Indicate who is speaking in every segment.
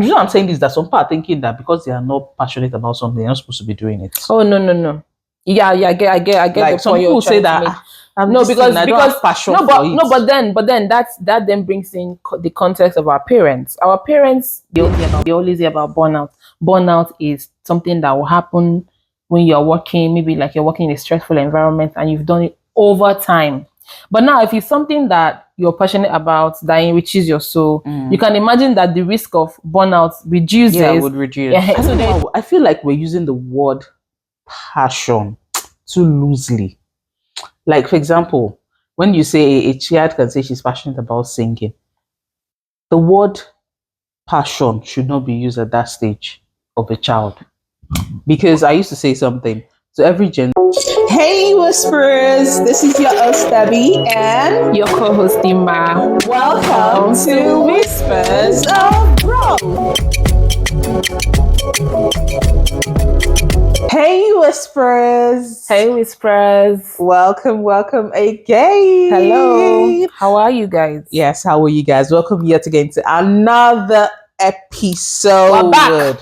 Speaker 1: You know, I'm saying this that some people are thinking that because they are not passionate about something, they're not supposed to be doing it.
Speaker 2: Oh no. Yeah, I get
Speaker 1: Like
Speaker 2: the
Speaker 1: some
Speaker 2: point
Speaker 1: people
Speaker 2: you're
Speaker 1: say
Speaker 2: trying to
Speaker 1: that
Speaker 2: make.
Speaker 1: I'm
Speaker 2: No,
Speaker 1: this thing, I don't have passion for it.
Speaker 2: but then that then brings in the context of our parents. Our parents they always hear about burnout. Burnout is something that will happen when you're working, maybe like you're working in a stressful environment and you've done it over time. But now, if it's something that you're passionate about that enriches your soul, you can imagine that the risk of burnout reduces.
Speaker 1: Yeah, it would reduce.
Speaker 2: Yeah,
Speaker 1: I don't know. I feel like we're using the word passion too loosely. Like, for example, when you say a child can say she's passionate about singing, the word passion should not be used at that stage of a child. Because I used to say something to every gen.
Speaker 3: Hey, Whisperers! This is your host, Debbie, and
Speaker 2: your co-host Dima.
Speaker 3: welcome to Whispers of Growth. Hey, Whisperers!
Speaker 2: Hey, Whisperers.
Speaker 3: Welcome again.
Speaker 2: Hello. How are you guys?
Speaker 3: Yes, how are you guys? Welcome yet again to another episode.
Speaker 2: We're back.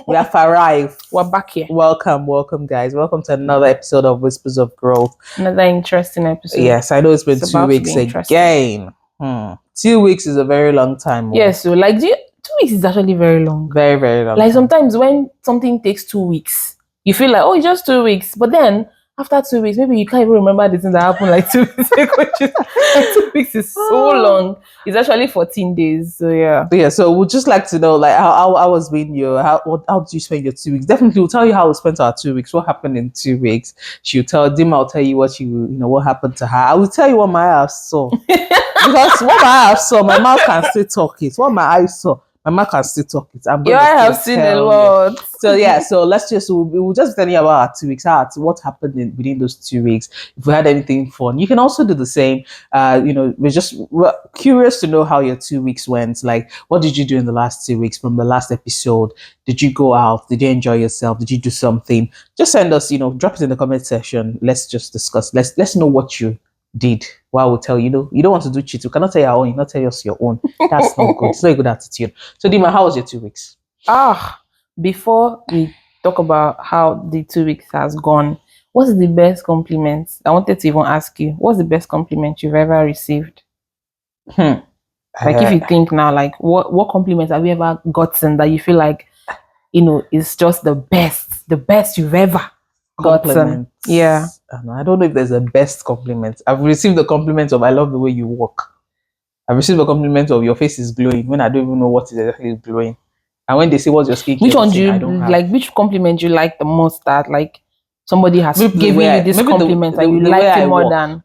Speaker 3: We have arrived.
Speaker 2: We're back here.
Speaker 3: Welcome, guys. Welcome to another episode of Whispers of Growth.
Speaker 2: Another interesting episode.
Speaker 3: Yes, I know it's been 2 weeks again. 2 weeks is a very long time.
Speaker 2: Yes, so like 2 weeks is actually very long.
Speaker 3: Very, very long.
Speaker 2: Like sometimes when something takes 2 weeks, you feel like, oh, it's just 2 weeks. But then after 2 weeks, maybe you can't even remember the thing that happened like 2 weeks ago. Like 2 weeks is so long. It's actually 14 days. So yeah.
Speaker 3: Yeah, so we'd just like to know like how was been your how did you spend your 2 weeks? Definitely we'll tell you how we spent our 2 weeks, what happened in 2 weeks. She'll tell Dima, I'll tell you what what happened to her. I will tell you what my eyes saw. Because what my eyes saw, my mouth can still talk it. What my eyes saw, my mouth can still talk it.
Speaker 2: I have seen a lot.
Speaker 3: So yeah, so we'll just tell you about our 2 weeks, what happened within those 2 weeks. If we had anything fun, you can also do the same. We're curious to know how your 2 weeks went. Like, what did you do in the last 2 weeks from the last episode? Did you go out? Did you enjoy yourself? Did you do something? Just send us, drop it in the comment section. Let's just discuss. Let's know what you did. Well, I will tell you, you don't want to do cheat. You cannot tell your own. You not tell us your own. That's not good. It's not a good attitude. So, Dima, how was your 2 weeks?
Speaker 2: Before we talk about how the 2 weeks has gone, what's the best compliment? I wanted to even ask you, what's the best compliment you've ever received? Like, if you think now, like, what compliments have you ever gotten that you feel like, is just the best you've ever gotten? Yeah.
Speaker 3: I don't know if there's a best compliment. I've received the compliment of I love the way you walk. I've received the compliment of your face is glowing when I don't even know what is exactly glowing. And when they say what's your skin,
Speaker 2: which one do you like? Which compliment you like the most? That like somebody has given you this compliment and you like it more than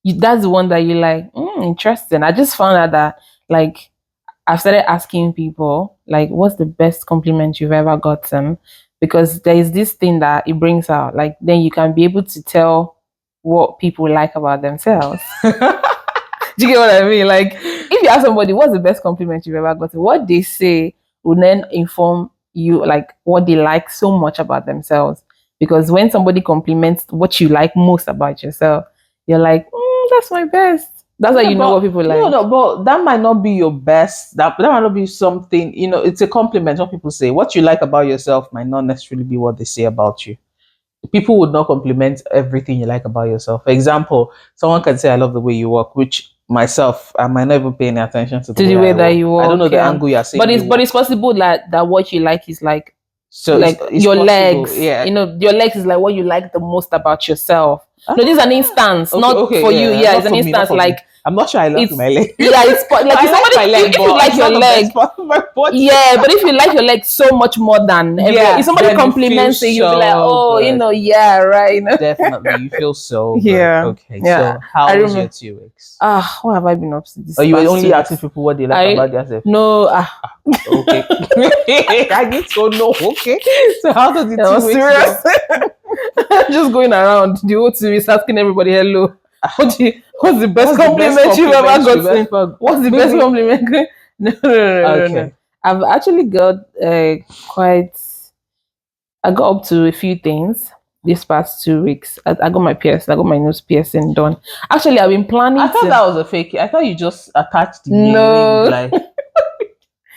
Speaker 2: that's the one that you like. Interesting. I just found out that like I've started asking people like, what's the best compliment you've ever gotten? Because there is this thing that it brings out. Like then you can be able to tell what people like about themselves. Do you get what I mean? Like if you ask somebody what's the best compliment you've ever gotten, what they say will then inform you like what they like so much about themselves. Because when somebody compliments what you like most about yourself, you're like, that's my best. That's how you know what people like.
Speaker 3: No, but that might not be your best. That might not be something, it's a compliment. What people say, what you like about yourself might not necessarily be what they say about you. People would not compliment everything you like about yourself. For example, someone can say, I love the way you walk, which myself, I might not even pay any attention to
Speaker 2: the way that you walk.
Speaker 3: I don't know the angle you're saying.
Speaker 2: But it's possible that what you like is like,
Speaker 3: so
Speaker 2: like
Speaker 3: it's
Speaker 2: your
Speaker 3: possible,
Speaker 2: legs.
Speaker 3: Yeah.
Speaker 2: Your legs is like what you like the most about yourself. No, this is an instance, not for you. Yeah, it's an instance. Like
Speaker 3: I'm not sure I like my leg.
Speaker 2: Yeah, it's like if you like your leg. Yeah, but if you like your leg so much more than if somebody compliments you, you'll be like, oh, yeah, right.
Speaker 3: Definitely, you feel so good.
Speaker 2: Yeah.
Speaker 3: Okay. Yeah. So how was your 2 weeks?
Speaker 2: What have I been up to this?
Speaker 3: You were only asking people what they like about themselves.
Speaker 2: No.
Speaker 3: Okay. I need to know. Okay. So how does it 2 weeks
Speaker 2: go? Just going around the whole 2 weeks asking everybody hello. What's the best compliment you've ever gotten? What's the best compliment? No. I've actually got I got up to a few things this past 2 weeks. I got my piercing. I got my nose piercing done. Actually, I've been planning.
Speaker 3: I thought that was a fake. I thought you just attached the earring, like.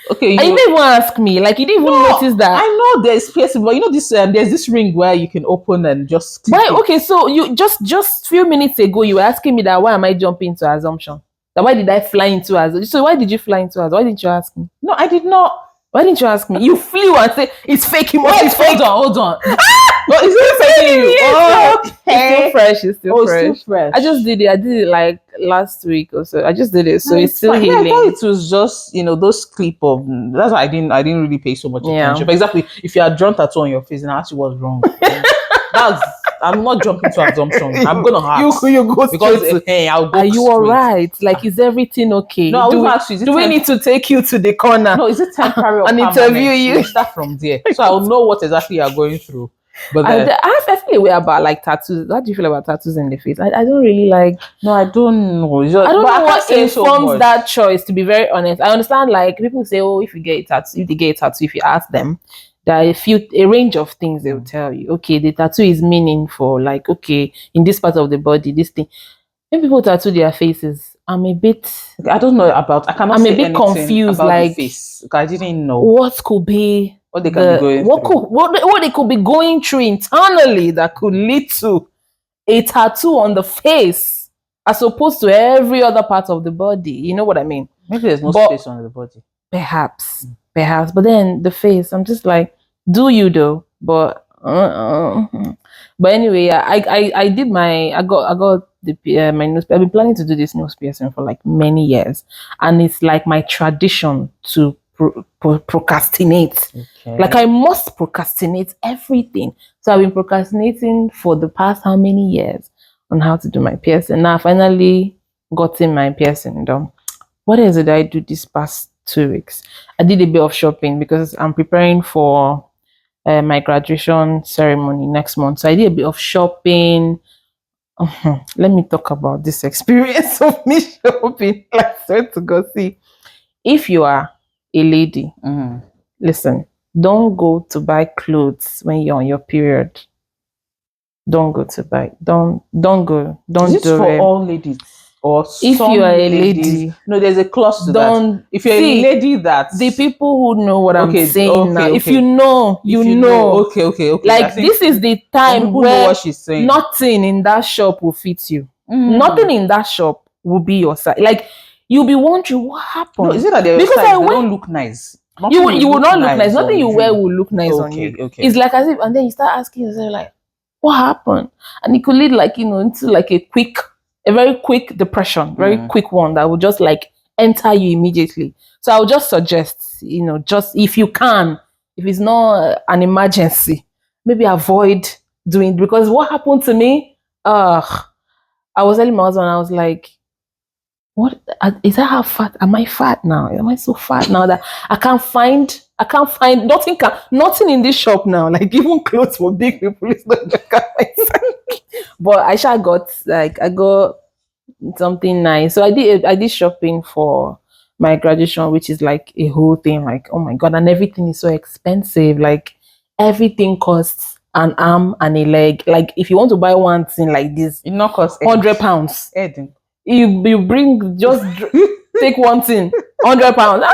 Speaker 3: Okay,
Speaker 2: And you didn't even ask me. Like, you didn't even notice that.
Speaker 3: I know there's piercing, but you know this. There's this ring where you can open and just.
Speaker 2: Why? Okay, so you just few minutes ago you were asking me that why am I jumping into assumption? That why did I fly into assumption? So why did you fly into assumption? Why didn't you ask me?
Speaker 3: No, I did not.
Speaker 2: Why didn't you ask me? You flew and said it's fake. It's fake.
Speaker 3: Hold on. Well, is it faking you? Oh, okay.
Speaker 2: It's still fresh. It's still fresh.
Speaker 3: Still fresh.
Speaker 2: I just did it. I did it like last week or so. I just did it, so
Speaker 3: No,
Speaker 2: it's still
Speaker 3: fine.
Speaker 2: healing.
Speaker 3: Yeah, I thought it was just those clip of. That's why I didn't really pay so much attention. For example, if you had drawn tattoo on your face and asked you what's wrong, I'm not jumping to assumption. I'm gonna ask
Speaker 2: you go
Speaker 3: because
Speaker 2: straight to,
Speaker 3: hey, I'll go.
Speaker 2: Are you all right? Like, is everything okay?
Speaker 3: No, I will ask you.
Speaker 2: Do we need to take you to the corner?
Speaker 3: No, is it temporary or
Speaker 2: and
Speaker 3: permanent?
Speaker 2: interview you?
Speaker 3: We'll start from there, so I'll know what exactly you're going through. But
Speaker 2: I feel a way about like tattoos. How do you feel about tattoos in the face? I don't really like.
Speaker 3: No, I don't know.
Speaker 2: I don't know what informs that choice. To be very honest, I understand. Like, people say, oh, if they get a tattoo, if you ask them, there are a range of things they will tell you. Okay, the tattoo is meaning for like, okay, in this part of the body, this thing. When people tattoo their faces, I'm a bit.
Speaker 3: I don't know about. I'm
Speaker 2: a bit confused.
Speaker 3: About
Speaker 2: like,
Speaker 3: the face. I didn't know
Speaker 2: what could be.
Speaker 3: What they can be going through.
Speaker 2: What they could be going through internally that could lead to a tattoo on the face as opposed to every other part of the body. You know what I mean?
Speaker 3: Maybe there's no space on the body.
Speaker 2: Perhaps. But then the face, I'm just like, do you though? But anyway, I did I got my nose. I've been planning to do this nose piercing for like many years, and it's like my tradition to procrastinate.
Speaker 3: Okay.
Speaker 2: Like, I must procrastinate everything. So I've been procrastinating for the past how many years on how to do my piercing. Now I finally gotten my piercing done. What else did I do this past 2 weeks? I did a bit of shopping because I'm preparing for my graduation ceremony next month. So I did a bit of shopping. Let me talk about this experience of me shopping. I swear to God, see, if you are a lady, listen, don't go to buy clothes when you're on your period. Don't go to buy. Don't go. Don't
Speaker 3: Is this for all ladies? Or
Speaker 2: if you are a lady,
Speaker 3: no, there's a clause to that. If you're a lady, that
Speaker 2: the people who know what I'm saying now.
Speaker 3: Okay.
Speaker 2: If you know, you know.
Speaker 3: Okay.
Speaker 2: Like, this is the time where
Speaker 3: what she's saying.
Speaker 2: Nothing in that shop will fit you. Nothing in that shop will be your size. Like, you'll be wondering what happened.
Speaker 3: No, is it that they don't look nice?
Speaker 2: You will not look nice. Nothing you wear will look nice on you.
Speaker 3: Okay.
Speaker 2: It's like as if, and then you start asking yourself like, what happened? And it could lead like into like a very quick depression, very quick one that will just like enter you immediately. So I would just suggest, just if you can, if it's not an emergency, maybe avoid doing, because what happened to me, I was telling my husband, I was like, what is that? How fat am I? Fat now? Am I so fat now that I can't find nothing in this shop now? Like, even clothes for big people is not. But I got something nice. So I did shopping for my graduation, which is like a whole thing. Like, oh my God, and everything is so expensive. Like, everything costs an arm and a leg. Like, if you want to buy one thing like this,
Speaker 3: it not cost
Speaker 2: £100. You bring just take one thing, £100. I'm like,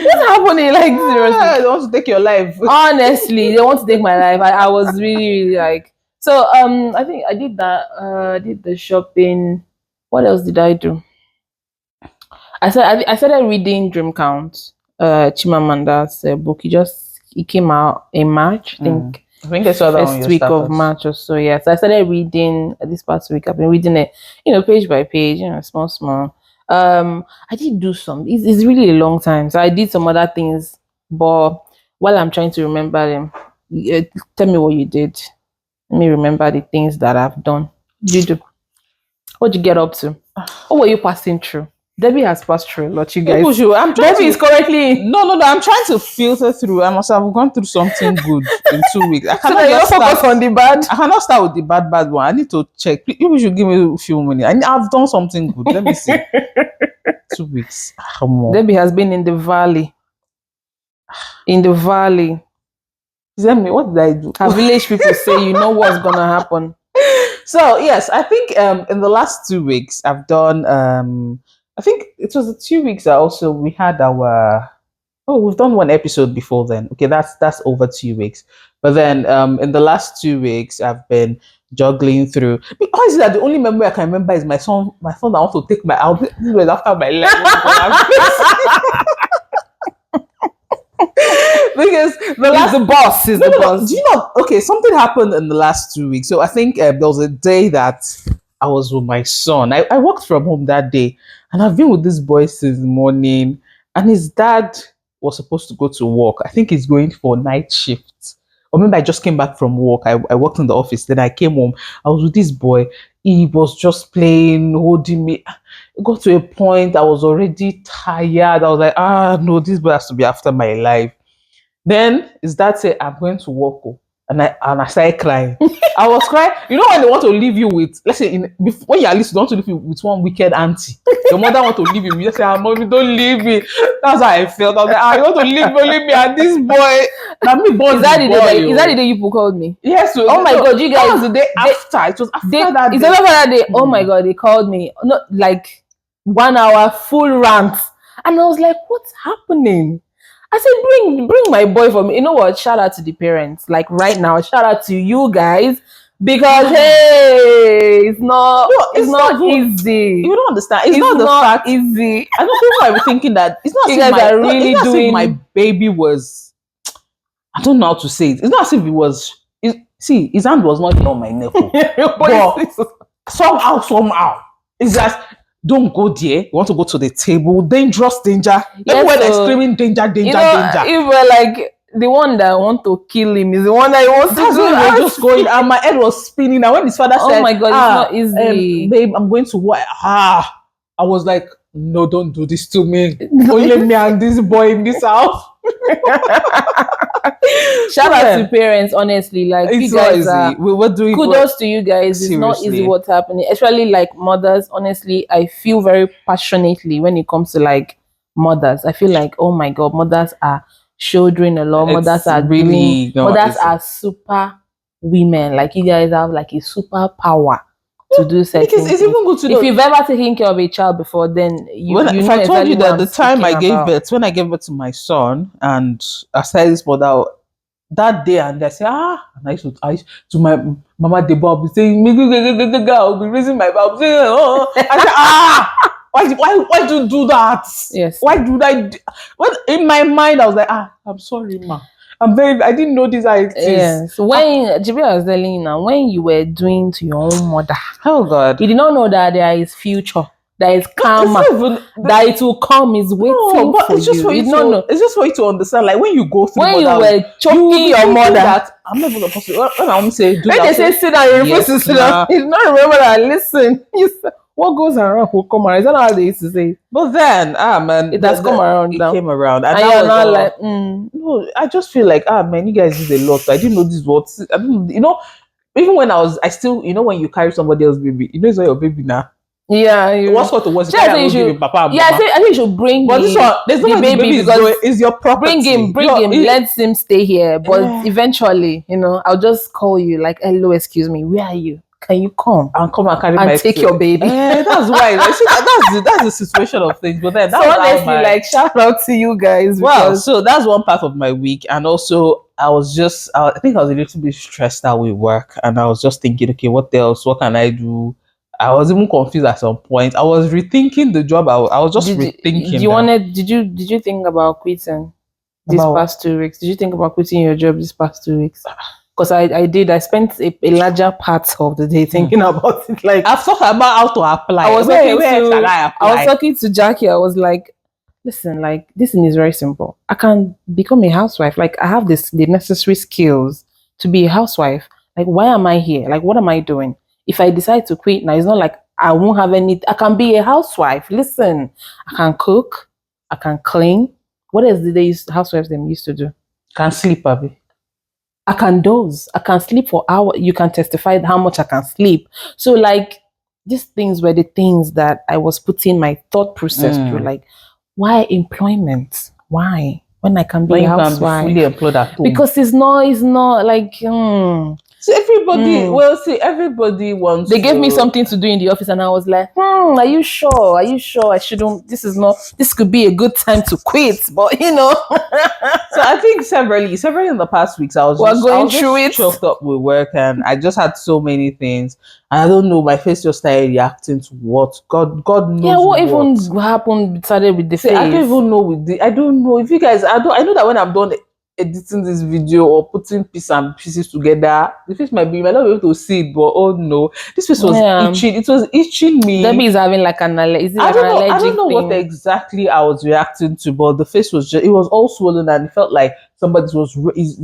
Speaker 2: what's happening? Like, seriously,
Speaker 3: they want to take your life.
Speaker 2: Honestly, they want to take my life. I was really, really like. So I think I did that. I did the shopping. What else did I do? I started reading Dream Count, Chimamanda's book. It came out in March, I think I saw that first week of March or so. Yeah, so I started reading this past week. I've been reading it, page by page, small. I did do some. It's really a long time, so I did some other things. But while I'm trying to remember them, tell me what you did. Let me remember the things that I've done. What did you get up to? What were you passing through? Debbie has passed through a lot, you guys. Debbie is currently...
Speaker 3: No. I'm trying to filter through. I must have gone through something good in 2 weeks. I
Speaker 2: cannot just focus on the bad.
Speaker 3: I cannot start with the bad one. I need to check. You should give me a few minutes. I've done something good. Let me see. 2 weeks.
Speaker 2: Debbie has been in the valley.
Speaker 3: Tell me, what did I do?
Speaker 2: Her village people say, what's going to happen.
Speaker 3: So, yes, I think in the last 2 weeks, I've done... I think it was the 2 weeks that also we had our Oh, we've done one episode before then. Okay, that's over 2 weeks. But then in the last 2 weeks I've been juggling through. Why is it that the only memory I can remember is my son that wants to take my out. This was after my leg. Because the boss is the boss. Do you know? Okay, something happened in the last 2 weeks. So I think there was a day that I was with my son. I worked from home that day, and I've been with this boy since morning. And his dad was supposed to go to work. I think he's going for night shift. Or maybe I just came back from work. I worked in the office. Then I came home. I was with this boy. He was just playing, holding me. It got to a point I was already tired. I was like, no, this boy has to be after my life. Then his dad said, I'm going to work. Oh. And I started crying. I was crying. You know when they want to leave you with, let's say, when you're least, they want to leave you with one wicked auntie. Your mother want to leave you. You just say, mommy, don't leave me. That's how I felt. I was like, you want to leave me and this boy. Now me born
Speaker 2: is that the day you people called me?
Speaker 3: Yes.
Speaker 2: Oh my God, you guys.
Speaker 3: That was the day after. It was after that day.
Speaker 2: It's after that day. Oh my God, they called me. Not like 1 hour full rant. And I was like, what's happening? I said, bring my boy for me. You know what? Shout out to the parents. Like right now, shout out to you guys. Because hey, it's not easy.
Speaker 3: You don't understand. It's not the fact
Speaker 2: easy.
Speaker 3: I know people might be thinking that it's not.
Speaker 2: You guys are really doing.
Speaker 3: My baby was. I don't know how to say it. It's not as if it was. See, his hand was not on my nipple. But somehow, it's just don't go there. You want to go to the table. Dangerous danger. Everywhere they're screaming danger.
Speaker 2: If we're like. The one that want to kill him is the one that he wants to do.
Speaker 3: That's just going, and my head was spinning. And when his father said,
Speaker 2: "Oh my God, it's not easy,
Speaker 3: babe, I'm going to work." I was like, "No, don't do this to me. Only me and this boy in this house."
Speaker 2: Shout out to parents, honestly. Like
Speaker 3: it's
Speaker 2: you guys are,
Speaker 3: we were doing
Speaker 2: kudos to you guys. Seriously. It's not easy what's happening, especially like mothers. Honestly, I feel very passionately when it comes to like mothers. I feel like, oh my God, mothers are shouldering a lot. Mothers are really mothers are super women. Like you guys have like a superpower to do certain
Speaker 3: because it's even good to know.
Speaker 2: If you've ever taken care of a child before, then
Speaker 3: if I told you that the time I gave birth, when I gave birth to my son, and I started this mother that day, and I said, and I used to my mama Debo, I'll be saying, I'll be raising my baby. I said, why do you do that?
Speaker 2: Yes.
Speaker 3: Why do I? Well, in my mind, I was like, I'm sorry, ma. I didn't know this.
Speaker 2: Yes. When Jibril was telling you now, when you were doing to your own mother,
Speaker 3: oh God,
Speaker 2: you did not know that there is future, there is karma, that it will come is waiting for
Speaker 3: it's just
Speaker 2: you.
Speaker 3: For you to, it's just for you to understand. Like when you go through,
Speaker 2: when you were choking your mother,
Speaker 3: that I'm not even supposed to. When I'm say,
Speaker 2: when they say sit down, you refuse to sit down. You don't remember that. Listen, what goes around will come around. Is that how they used to say?
Speaker 3: But then, man,
Speaker 2: it has come around.
Speaker 3: It came around,
Speaker 2: and you're not like,
Speaker 3: no. I just feel like, man, you guys did a lot. I didn't know this was. I didn't, even when I still, when you carry somebody else's baby, it's not your baby now.
Speaker 2: Yeah,
Speaker 3: what's what was
Speaker 2: I think you should bring
Speaker 3: but this one, there's no
Speaker 2: the
Speaker 3: baby because it's your property.
Speaker 2: Bring him. Let him stay here. But eventually, I'll just call you like, hello, excuse me, where are you? Can you come
Speaker 3: and carry
Speaker 2: and take your baby?
Speaker 3: That's why. That's the situation of things. But then, that's
Speaker 2: honestly, like shout out to you guys.
Speaker 3: Wow. So that's one part of my week, and also I think I was a little bit stressed out with work, and I was just thinking, okay, what else? What can I do? I was even confused at some point. I was rethinking the job. I was just rethinking.
Speaker 2: Did you think about quitting these past 2 weeks? Did you think about quitting your job these past 2 weeks? Because I did. I spent a larger part of the day thinking about it. Like
Speaker 3: I've talked about how to apply.
Speaker 2: I was talking to Jackie. I was like, listen, like this thing is very simple. I can become a housewife. Like I have the necessary skills to be a housewife. Like why am I here? Like what am I doing? If I decide to quit now, it's not like I won't have any. I can be a housewife. Listen, I can cook. I can clean. What else did housewives them used to do?
Speaker 3: Can sleep, Abby.
Speaker 2: I can doze. I can sleep for hours. You can testify how much I can sleep. So like these things were the things that I was putting my thought process through. Like, why employment? Why? When I can be a housewife?
Speaker 3: Can be fully employed at home.
Speaker 2: Because it's not like
Speaker 3: So everybody, well, see, everybody wants.
Speaker 2: They gave me something to do in the office, and I was like, are you sure? Are you sure I shouldn't? This could be a good time to quit, but you know.
Speaker 3: So I think severally in the past weeks, I was choked up with work, and I just had so many things. And I don't know, my face just started reacting to what God knows.
Speaker 2: Yeah, what even happened started with the face?
Speaker 3: I don't even know I don't know if you guys. I know that when I'm done editing this video or putting pieces and pieces together, the face might not be able to see it, but oh no, this face was itching. It was itching me.
Speaker 2: Debbie is having like an allergic.
Speaker 3: I don't know what exactly I was reacting to, but the face was it was all swollen, and it felt like somebody it's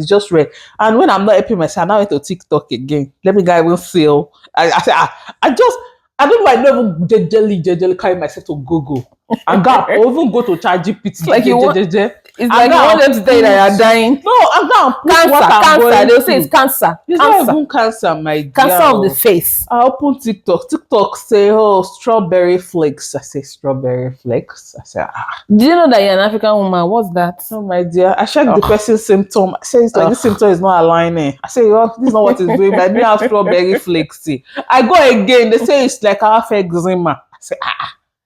Speaker 3: just red. And when I'm not helping myself, I now went to TikTok again. Let me go even feel. I don't know. I don't even jejely carry myself to Google. And go or even go to ChatGPT.
Speaker 2: Like you want, it's like you want them to tell you that you're dying.
Speaker 3: No, I'm not.
Speaker 2: Cancer. They'll say it's cancer.
Speaker 3: It's not even cancer, my dear.
Speaker 2: Cancer of the face.
Speaker 3: I open TikTok. TikTok say, oh, strawberry flakes. I say strawberry flakes. I say,
Speaker 2: Do you know that you're an African woman? What's that?
Speaker 3: Oh my dear. I checked the person's symptom. I say it's like this symptom is not aligning. I say, oh, this is not what it's doing. But I didn't have strawberry flakes. See. I go again. They say it's like half eczema. I say,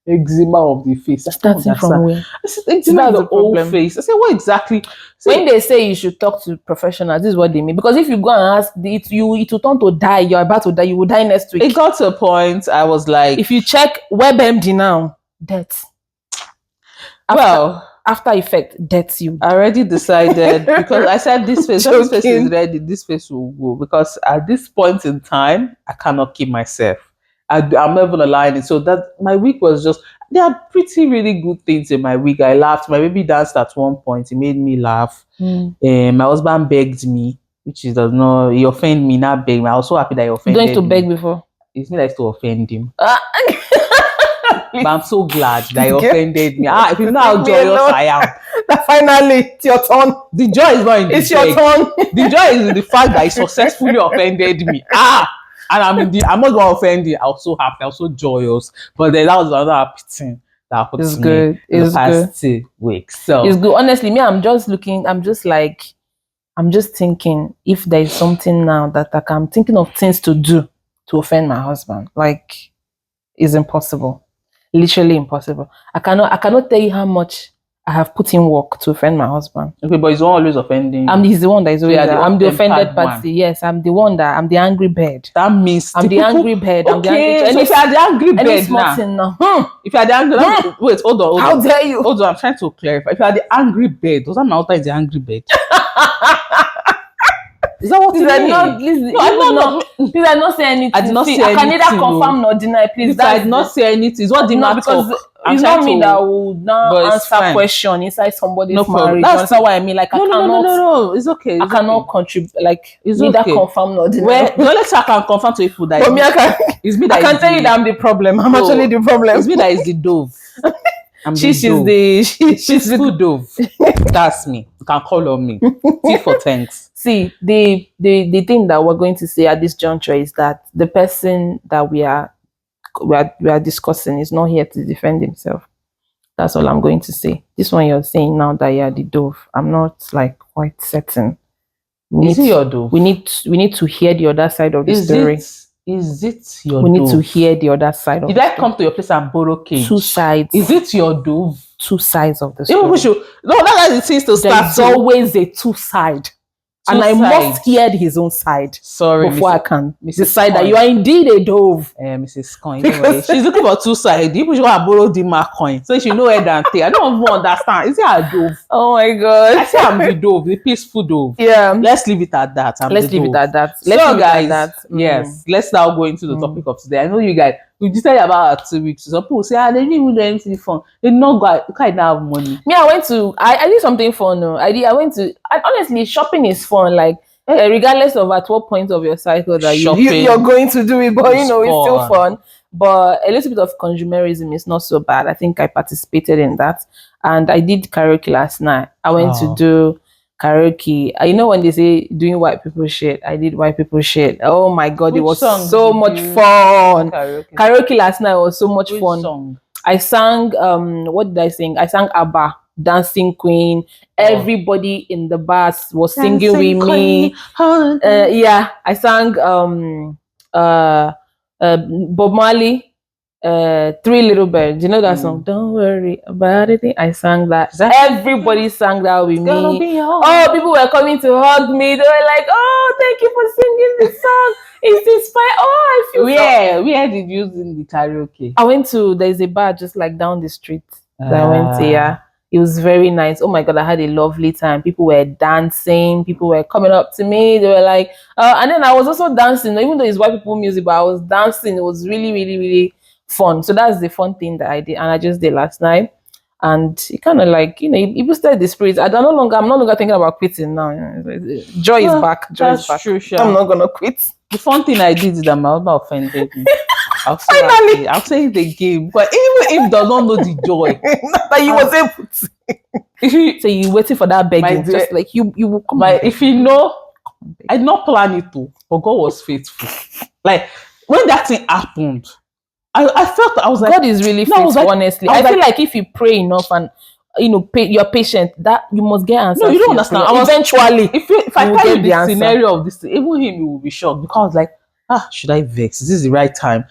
Speaker 3: eczema of the face.
Speaker 2: Starting from where?
Speaker 3: I said, eczema of the whole face. I said, what exactly?
Speaker 2: When they say you should talk to professionals, this is what they mean. Because if you go and ask, it will turn to die. You're about to die. You will die next week.
Speaker 3: It got to a point. I was like,
Speaker 2: if you check WebMD now, death. After effect, death you.
Speaker 3: I already decided because I said this face is ready. This face will go because at this point in time, I cannot keep myself. I'm not even lying it. So that my week was just, there are pretty really good things in my week. I laughed. My baby danced at one point. He made me laugh. My husband begged me, which he does not, he offended me, not beg me. I was so happy that he offended me.
Speaker 2: You don't used to beg before?
Speaker 3: It's me that used to offend him. But I'm so glad that he offended me. If you know how joyous I am.
Speaker 2: That finally, it's your turn.
Speaker 3: The joy is not in the
Speaker 2: It's your turn.
Speaker 3: The joy is in the fact that he successfully offended me. And I'm not going to offend you. I was so happy. I was so joyous. But then that was another happy thing that happened to me in the past 2 weeks. So
Speaker 2: it's good. Honestly, me, I'm just thinking if there is something now that I'm thinking of things to do to offend my husband. Like, it's impossible. Literally impossible. I cannot tell you how much I have put in work to offend my husband.
Speaker 3: Okay, but he's always offending.
Speaker 2: He's the one that is always. I'm the offended party. Yes, I'm the one I'm the angry bird.
Speaker 3: That means
Speaker 2: I'm the angry bird.
Speaker 3: Okay, so if you are the angry bird
Speaker 2: any small thing now.
Speaker 3: If you are the angry, wait, hold on.
Speaker 2: How dare you?
Speaker 3: Hold on, I'm trying to clarify. If you are the angry bird, does that mean Alta is the angry bird? Is that what you mean?
Speaker 2: Please, I not say anything.
Speaker 3: I did not say anything.
Speaker 2: I can neither confirm nor deny. Please,
Speaker 3: I did not say anything. It's what the matter.
Speaker 2: Because it's not me that will now answer question inside somebody's marriage. That's not what I mean. Like,
Speaker 3: no. It's okay.
Speaker 2: I cannot contribute. Like, it's neither confirm nor deny.
Speaker 3: Well, the only time I can confirm to people that
Speaker 2: it's me that I can tell you that I'm the problem. I'm actually the problem.
Speaker 3: It's me that is the dove.
Speaker 2: She's
Speaker 3: the dove. That's me. You can call on me. T for thanks.
Speaker 2: See, the thing that we're going to say at this juncture is that the person that we are discussing is not here to defend himself. That's all I'm going to say. This one you're saying now that you're the dove, I'm not like quite certain.
Speaker 3: Is it your dove?
Speaker 2: We need to hear the other side of the story.
Speaker 3: Is it your dove?
Speaker 2: We need to hear the other side of the story.
Speaker 3: Did I come to your place and borrow cage?
Speaker 2: 2 sides.
Speaker 3: Is it your dove?
Speaker 2: 2 sides of the story.
Speaker 3: Even we should. No, that's it seems to start.
Speaker 2: There's always a 2 side. And I must hear his own side.
Speaker 3: Sorry,
Speaker 2: before I can decide that you are indeed a dove.
Speaker 3: Mrs. Coin. Anyway, she's looking for 2 sides. You should have borrowed the mark coin. So she know where than take. I don't even understand. Is it a dove?
Speaker 2: Oh my God.
Speaker 3: I say I'm the dove, the peaceful dove.
Speaker 2: Yeah.
Speaker 3: Let's leave it at that.
Speaker 2: Let's leave it at that.
Speaker 3: Yes. Let's now go into the topic of today. I know you guys, we just tell you about 2 weeks. Some people say, they didn't even do anything fun. They not go. You can't have money.
Speaker 2: Me, I did something fun. No, honestly, shopping is fun. Like, regardless of at what point of your cycle that you're going to do it, but it's still fun. But a little bit of consumerism is not so bad. I think I participated in that, and I did karaoke last night. I went to do karaoke. You know when they say doing white people shit, I did white people shit. Oh my God, it was so much fun. Karaoke last night was so much fun.
Speaker 3: Song?
Speaker 2: I sang what did I sing? I sang ABBA, dancing queen. Everybody in the bus was singing with me. Yeah, I sang Bob Marley, Three Little Birds. You know that song? Don't worry about it. I sang that. Everybody sang that with me. Oh, people were coming to hug me. They were like, "Oh, thank you for singing this song. It's inspired." Oh, I feel
Speaker 3: where did you sing the karaoke?
Speaker 2: I went to, there's a bar just like down the street that I went to. Yeah, it was very nice. Oh my God, I had a lovely time. People were dancing. People were coming up to me. They were like, and then I was also dancing, even though it's white people music, but I was dancing. It was really, really, really fun. So that's the fun thing that I did, and I just did last night. And it kind of like, it boosted the spirits. I'm no longer thinking about quitting now. Joy is back. Joy is back.
Speaker 3: True, sure.
Speaker 2: I'm not gonna quit.
Speaker 3: The fun thing I did is that my husband offended me. I'll say it again. But even if does not know the joy
Speaker 2: that you was able to. So you waiting for that begging, just like you will come.
Speaker 3: If you know, I did not plan it to, but God was faithful. Like when that thing happened, I felt, I was like,
Speaker 2: God is really faithful. Honestly, I feel like if you pray enough and you're patient, that you must get answers.
Speaker 3: No, you don't understand.
Speaker 2: Eventually,
Speaker 3: if I tell you the scenario of this, even him, he will be shocked, because like, should I vex? Is this the right time?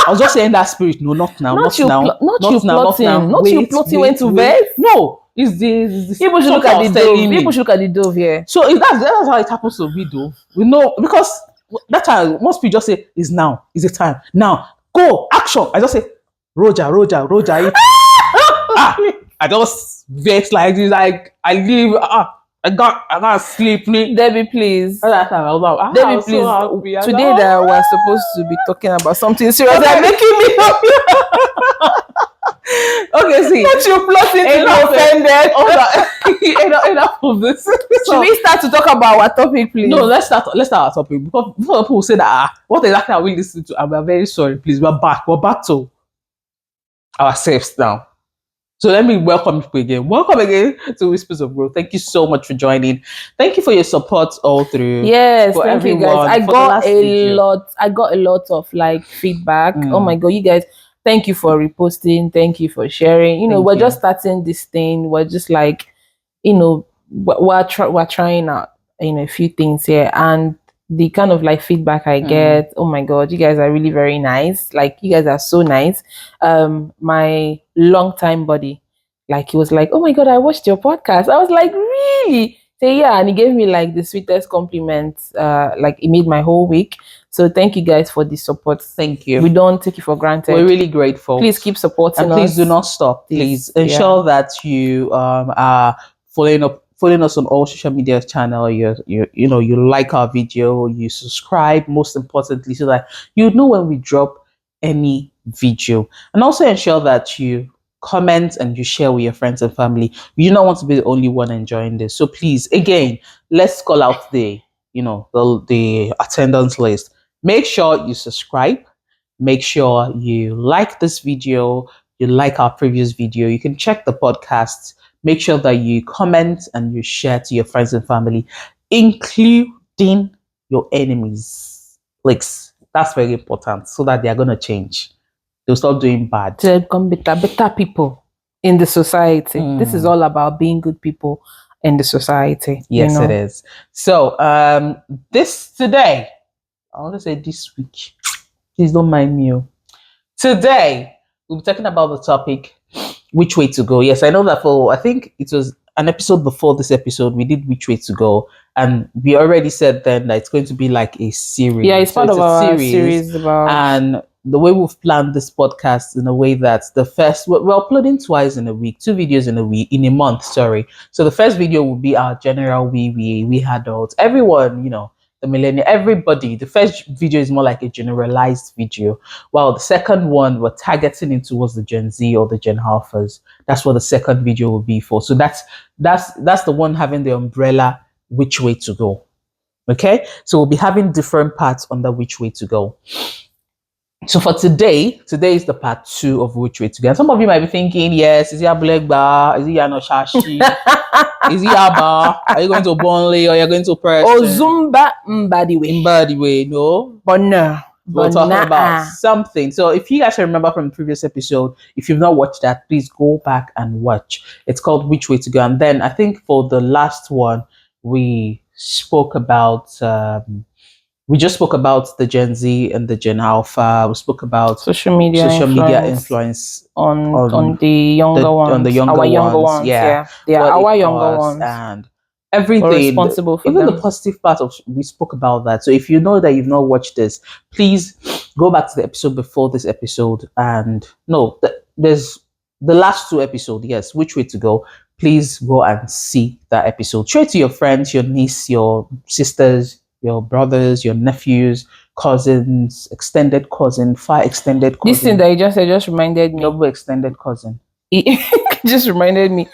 Speaker 3: I was just saying that spirit. No, not now. Not now.
Speaker 2: Not you plotting when to vex.
Speaker 3: No, it's the
Speaker 2: people should look at the dove. People should look at the dove here.
Speaker 3: So if that's how it happens to be, though. We know, because that time most people just say is now. Is the time now? Go action. I just say Roger. I just vex like this. Like I leave. I got sleep.
Speaker 2: Debbie, please.
Speaker 3: Debbie,
Speaker 2: please. Today that we're supposed to be talking about something serious. They're making me
Speaker 3: okay, see.
Speaker 2: Not you plotting to be offended.
Speaker 3: Enough of this.
Speaker 2: Should we start to talk about our topic, please?
Speaker 3: No, let's start our topic, because before people say that what exactly are we listening to? And we're very sorry, please. We're back to ourselves now. So let me welcome you again. Welcome again to Whispers of Growth. Thank you so much for joining. Thank you for your support all through.
Speaker 2: Yes, thank you guys. I got a lot of like feedback. Oh my God, you guys, thank you for reposting. Thank you for sharing. We're just starting this thing. We're just like, we're trying out, a few things here, and the kind of like feedback I get, oh my God, you guys are really very nice. Like, you guys are so nice. My longtime buddy, like, he was like, oh my God, I watched your podcast. I was like, really? Say, yeah. And he gave me like the sweetest compliments. Like, it made my whole week. So thank you guys for the support.
Speaker 3: Thank you.
Speaker 2: We don't take it for granted.
Speaker 3: We're really grateful.
Speaker 2: Please keep supporting us.
Speaker 3: And please do not stop. Please ensure that you are following us on all social media channel. You like our video, you subscribe, most importantly, so that you know when we drop any video. And also ensure that you comment and you share with your friends and family. You do not want to be the only one enjoying this. So please, again, let's call out the attendance list. Make sure you subscribe. Make sure you like this video. You like our previous video. You can check the podcast. Make sure that you comment and you share to your friends and family, including your enemies. Like, that's very important, so that they are going to change. They'll stop doing bad.
Speaker 2: To become better people in the society. This is all about being good people in the society.
Speaker 3: Yes, it is. So, today, I want to say this week, please don't mind me. Today, we'll be talking about the topic, which way to go. Yes, I know that I think it was an episode before this episode, we did which way to go. And we already said then that it's going to be like a series.
Speaker 2: Yeah, it's part of our series about...
Speaker 3: And the way we've planned this podcast in a way that we're uploading twice in a week, 2 videos in a month, sorry. So the first video will be our general we adults, everyone, the millennial, everybody. The first video is more like a generalized video, while the second one we're targeting in towards the Gen Z or the Gen Alphas. That's what the second video will be for. So that's the one having the umbrella which way to go. Okay, so we'll be having different parts on the which way to go. So for today is the part 2 of which way to go. And some of you might be thinking, yes, is it Ablegba? Is it Yanoshashi? Is it Abba? Are you going to Burnley or you're going to Preston?
Speaker 2: Zumba Mbadiwe.
Speaker 3: No.
Speaker 2: But no.
Speaker 3: we're talking about something. So if you guys remember from the previous episode, if you've not watched that, please go back and watch. It's called Which Way to Go. And then I think for the last one, we spoke about we just spoke about the Gen Z and the Gen Alpha. We spoke about
Speaker 2: social media
Speaker 3: influence
Speaker 2: on the younger ones,
Speaker 3: on the younger ones.
Speaker 2: Yeah, they are our younger ones,
Speaker 3: and everything.
Speaker 2: We're responsible for
Speaker 3: even
Speaker 2: them.
Speaker 3: The positive part of we spoke about that. So if you know that you've not watched this, please go back to the episode before this episode. And no, there's the last 2 episodes. Yes, Which Way to Go. Please go and see that episode. Show it to your friends, your niece, your sisters, your brothers, your nephews, cousins, extended cousin, far extended cousin.
Speaker 2: This thing that you just said just reminded me.
Speaker 3: Double extended cousin.
Speaker 2: It just reminded me.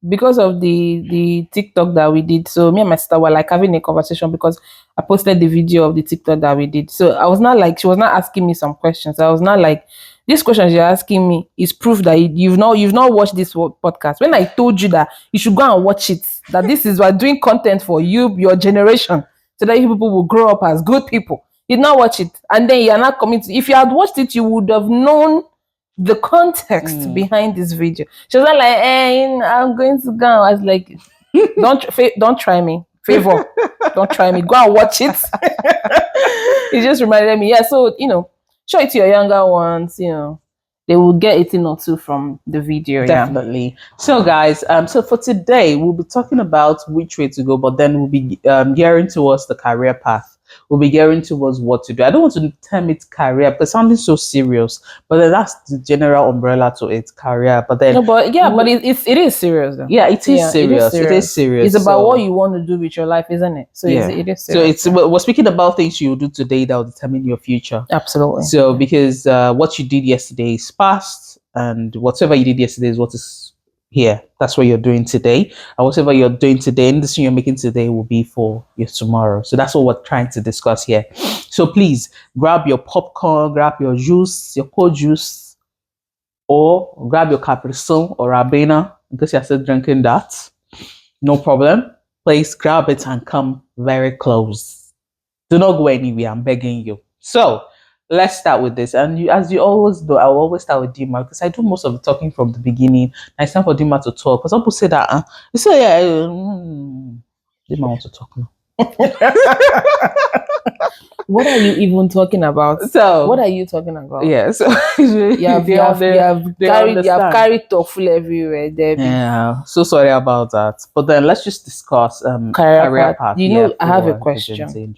Speaker 2: Because of the TikTok that we did. So me and my sister were like having a conversation because I posted the video of the TikTok that we did. So I was not like, she was not asking me some questions. I was not like, these questions you're asking me is proof that you've not watched this podcast. When I told you that you should go and watch it, that this is we're doing content for you, your generation, so that you people will grow up as good people. You did not watch it, and then you're not coming to. If you had watched it, you would have known the context behind this video. She was like, "Hey, I'm going to go." I was like, "Don't try me, favor. Don't try me. Go and watch it." It just reminded me. Yeah, so show it to your younger ones, they will get 18 or 2 from the video.
Speaker 3: Definitely. Yeah. So guys, so for today, we'll be talking about which way to go, but then we'll be gearing towards the career path. We'll be gearing towards what to do. I don't want to term it career because sounding so serious, but then that's the general umbrella to it, career. But then
Speaker 2: but it is serious though.
Speaker 3: Yeah, it is serious. It is serious.
Speaker 2: It's about what you want to do with your life, isn't it? So yeah. It is serious.
Speaker 3: So we're speaking about things you do today that will determine your future.
Speaker 2: Absolutely.
Speaker 3: So because what you did yesterday is past, and whatever you did yesterday is what is here. That's what you're doing today, and whatever you're doing today, and the decision you're making today will be for your tomorrow. So that's what we're trying to discuss here. So please grab your popcorn, grab your juice, your cold juice, or grab your Capri Sun or Rabena because you're still drinking that. No problem. Please grab it and come very close. Do not go anywhere. I'm begging you. So let's start with this. And as you always do, I will always start with Dima because I do most of the talking from the beginning. And it's time for Dima to talk. Because some people say that, they say, yeah, Dima wants to talk now.
Speaker 2: What are you even talking about?
Speaker 3: So
Speaker 2: what are you talking about?
Speaker 3: Yeah, so
Speaker 2: you have carried talk full everywhere, Debbie.
Speaker 3: Yeah, so sorry about that. But then let's just discuss career path.
Speaker 2: I have a question.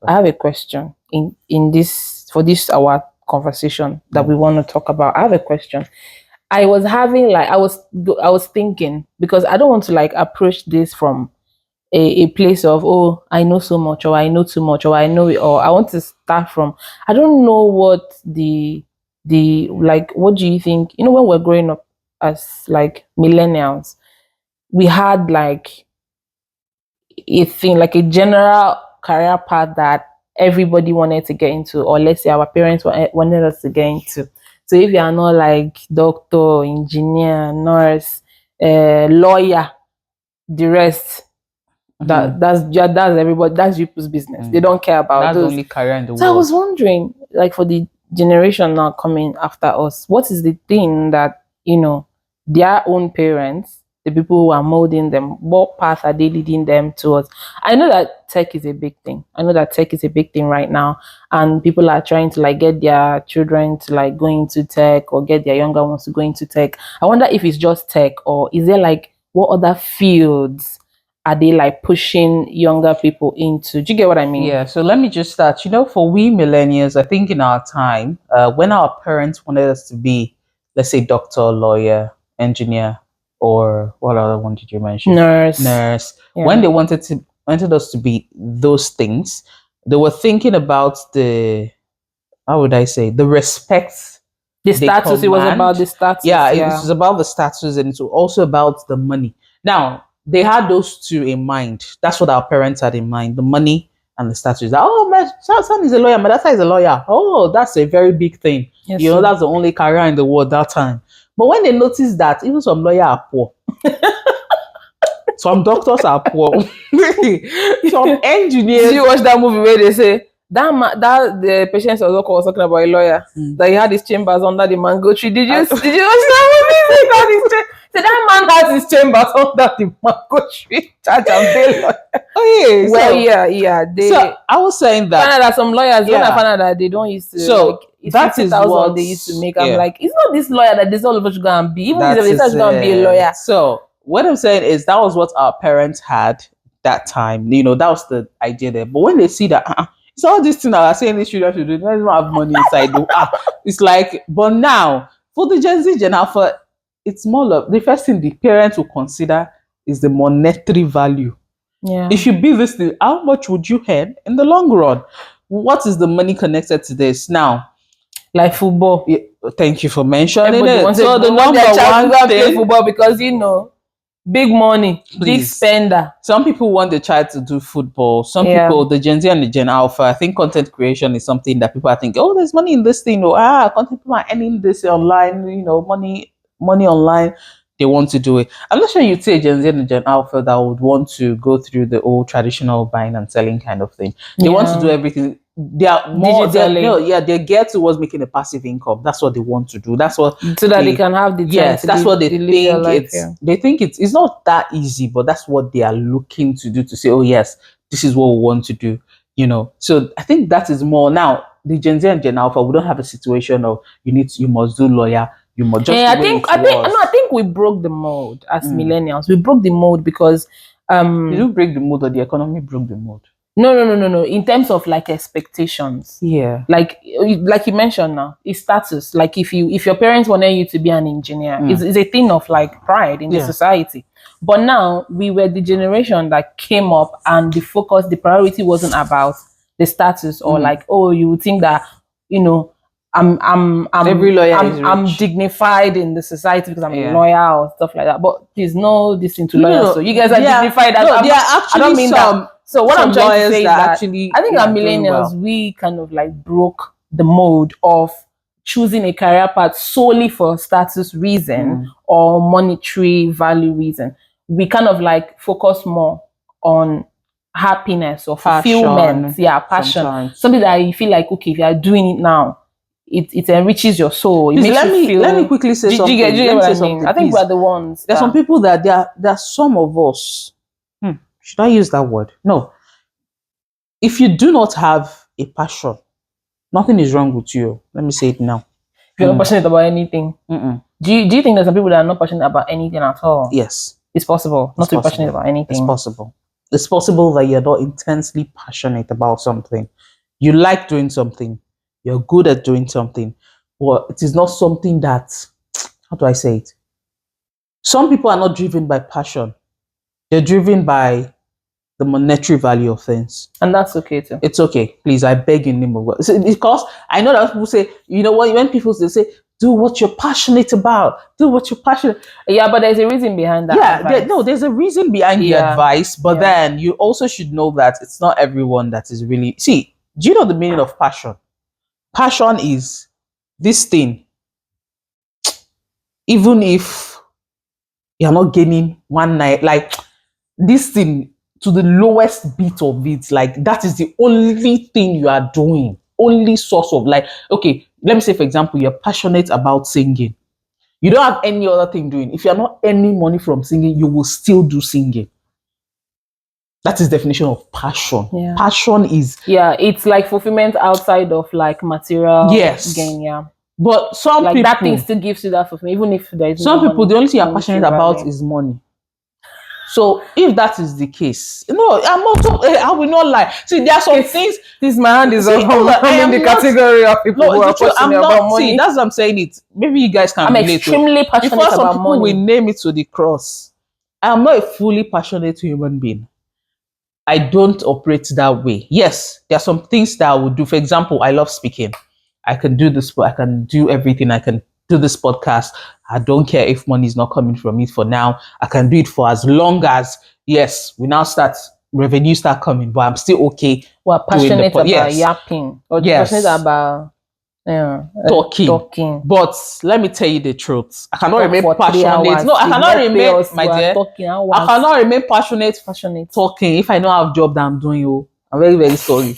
Speaker 2: I have a question in this for this our conversation that we want to talk about. I have a question. I was thinking because I don't want to approach this from a place of, oh, I know so much, or I know too much, or I know it, or I want to start from, I don't know what what do you think? When we're growing up as millennials, we had a thing, a general career path that everybody wanted to get into, or let's say our parents wanted us to get into. So if you are not doctor, engineer, nurse, lawyer, the rest, that's everybody, that's people's business. They don't care about
Speaker 3: that's
Speaker 2: those.
Speaker 3: The only career in the world.
Speaker 2: So I was wondering, for the generation now coming after us, what is the thing that their own parents, the people who are molding them, what path are they leading them towards? I know that tech is a big thing. I know that tech is a big thing right now, and people are trying to get their children to go into tech, or get their younger ones to go into tech. I wonder if it's just tech, or is there what other fields are they pushing younger people into? Do you get what I mean?
Speaker 3: Yeah, so let me just start. For we millennials, I think in our time, when our parents wanted us to be, let's say, doctor, lawyer, engineer, or what other one did you mention?
Speaker 2: Nurse.
Speaker 3: Yeah. When they wanted us to be those things, they were thinking about the respect.
Speaker 2: The status. It was about the status.
Speaker 3: Yeah, it was about the status, and it's also about the money. Now, they had those two in mind. That's what our parents had in mind: the money and the status. Oh, my son is a lawyer. My daughter is a lawyer. Oh, that's a very big thing. Yes, that's the only career in the world that time. But when they noticed that even some lawyers are poor, some doctors are poor, some engineers.
Speaker 2: Did you watch that movie where they say, that the patient was talking about a lawyer that he had his chambers under the mango tree. Did you watch that movie? So that man has his chambers under the mango tree. Judge and bail lawyer.
Speaker 3: Oh
Speaker 2: Well,
Speaker 3: yeah.
Speaker 2: yeah.
Speaker 3: So I was saying that
Speaker 2: Some lawyers, when I found out that they don't used to.
Speaker 3: So
Speaker 2: like,
Speaker 3: that is
Speaker 2: 50,000
Speaker 3: what
Speaker 2: they used to make. I'm like, it's not this lawyer that this all of us should go and be. Even
Speaker 3: that
Speaker 2: if they
Speaker 3: is
Speaker 2: should go and be a lawyer.
Speaker 3: So what I'm saying is that was what our parents had that time. You know, that was the idea there. But when they see that it's all this thing that are saying these children should do, they don't have money inside. It's like, but now for the Gen Z, Gen Alpha, it's more of the first thing the parents will consider is the monetary value.
Speaker 2: Yeah.
Speaker 3: If you build this thing, how much would you earn in the long run? What is the money connected to this now?
Speaker 2: Like football.
Speaker 3: Yeah, thank you for mentioning
Speaker 2: Everybody
Speaker 3: it. So the number one
Speaker 2: play
Speaker 3: thing,
Speaker 2: football because big money, big
Speaker 3: Please.
Speaker 2: spender.
Speaker 3: Some people want the child to do football. Some
Speaker 2: Yeah.
Speaker 3: people, the Gen Z and the Gen Alpha, I think content creation is something that people are thinking, oh, there's money in this thing. Or content people are earning this online, money online. They want to do it. I'm not sure you'd say Gen Z and Gen Alpha that would want to go through the old traditional buying and selling kind of thing. They want to do everything. They are more they get towards making a passive income. That's what they want to do. That's what
Speaker 2: so that they can have the
Speaker 3: that's what they think
Speaker 2: life,
Speaker 3: they think it's not that easy, but that's what they are looking to do, to say, oh yes, this is what we want to do. So I think that is more now. The Gen Z and Gen Alpha, we don't have a situation of you must do lawyer, you must just
Speaker 2: I think we broke the mold as millennials. We broke the mold because
Speaker 3: you don't break the mold, or the economy broke the mold.
Speaker 2: No. In terms of like expectations, like you mentioned now, it's status. Like if your parents wanted you to be an engineer, it's a thing of like pride in the society. But now we were the generation that came up, and the priority wasn't about the status or like, oh, you would think that I'm
Speaker 3: every lawyer
Speaker 2: I'm dignified in the society because I'm a lawyer or stuff like that. But please no this into lawyers. So you guys are dignified. I don't mean that. So what I'm trying to say is that actually, I think our millennials, we kind of like broke the mold of choosing a career path solely for status reason or monetary value reason. We kind of like focus more on happiness or fulfillment. Passion. Sometimes. Something that you feel like, okay, if you are doing it now, it enriches your soul. It makes you feel.
Speaker 3: Let me quickly say something.
Speaker 2: Do you get what I mean? I think we're the ones.
Speaker 3: There's some people that there are some of us. Should I use that word? No. If you do not have a passion, nothing is wrong with you. Let me say it now.
Speaker 2: If you're not passionate about anything, do you think there's some people that are not passionate about anything at all?
Speaker 3: Yes.
Speaker 2: It's possible not to be passionate about anything.
Speaker 3: It's possible. It's possible that you're not intensely passionate about something. You like doing something. You're good at doing something. But it is not something that, how do I say it? Some people are not driven by passion. They're driven by the monetary value of things.
Speaker 2: And that's okay too.
Speaker 3: It's okay. Please, I beg in the name of God. Because I know that people say, when people say, do what you're passionate about. Do what you're passionate.
Speaker 2: Yeah, but there's a reason behind that.
Speaker 3: Yeah, there's a reason behind the advice. But then you also should know that it's not everyone that is really... See, do you know the meaning of passion? Passion is this thing. Even if you're not gaining one night, like this thing to the lowest bit of it, like that is the only thing you are doing. Only source of, like, okay, let me say, for example, you're passionate about singing. You don't have any other thing doing. If you're not earning money from singing, you will still do singing. That is the definition of passion.
Speaker 2: Yeah.
Speaker 3: Passion is...
Speaker 2: Yeah, it's like fulfillment outside of like material gain, yeah.
Speaker 3: But some
Speaker 2: like
Speaker 3: people...
Speaker 2: that thing still gives you that fulfillment, even if there is
Speaker 3: some people, the only thing you're passionate about is money. So if that is the case, I will not lie. See, there are some things.
Speaker 2: This my hand is on the category of people who are passionate about money.
Speaker 3: See, that's what I'm saying. It. Maybe you guys can relate.
Speaker 2: I'm extremely passionate
Speaker 3: before some
Speaker 2: about
Speaker 3: people
Speaker 2: money.
Speaker 3: will name it to the cross. I am not a fully passionate human being. I don't operate that way. Yes, there are some things that I would do. For example, I love speaking. I can do this, I can do everything. I can do this podcast. I don't care if money is not coming from it for now. I can do it for as long as, yes, we now revenue start coming, but I'm still okay.
Speaker 2: We're passionate about yapping. Or passionate about talking.
Speaker 3: But let me tell you the truth. I cannot remain passionate. No, I cannot remain, my dear. I cannot remain passionate talking if I don't have a job that I'm doing. I'm very, very sorry.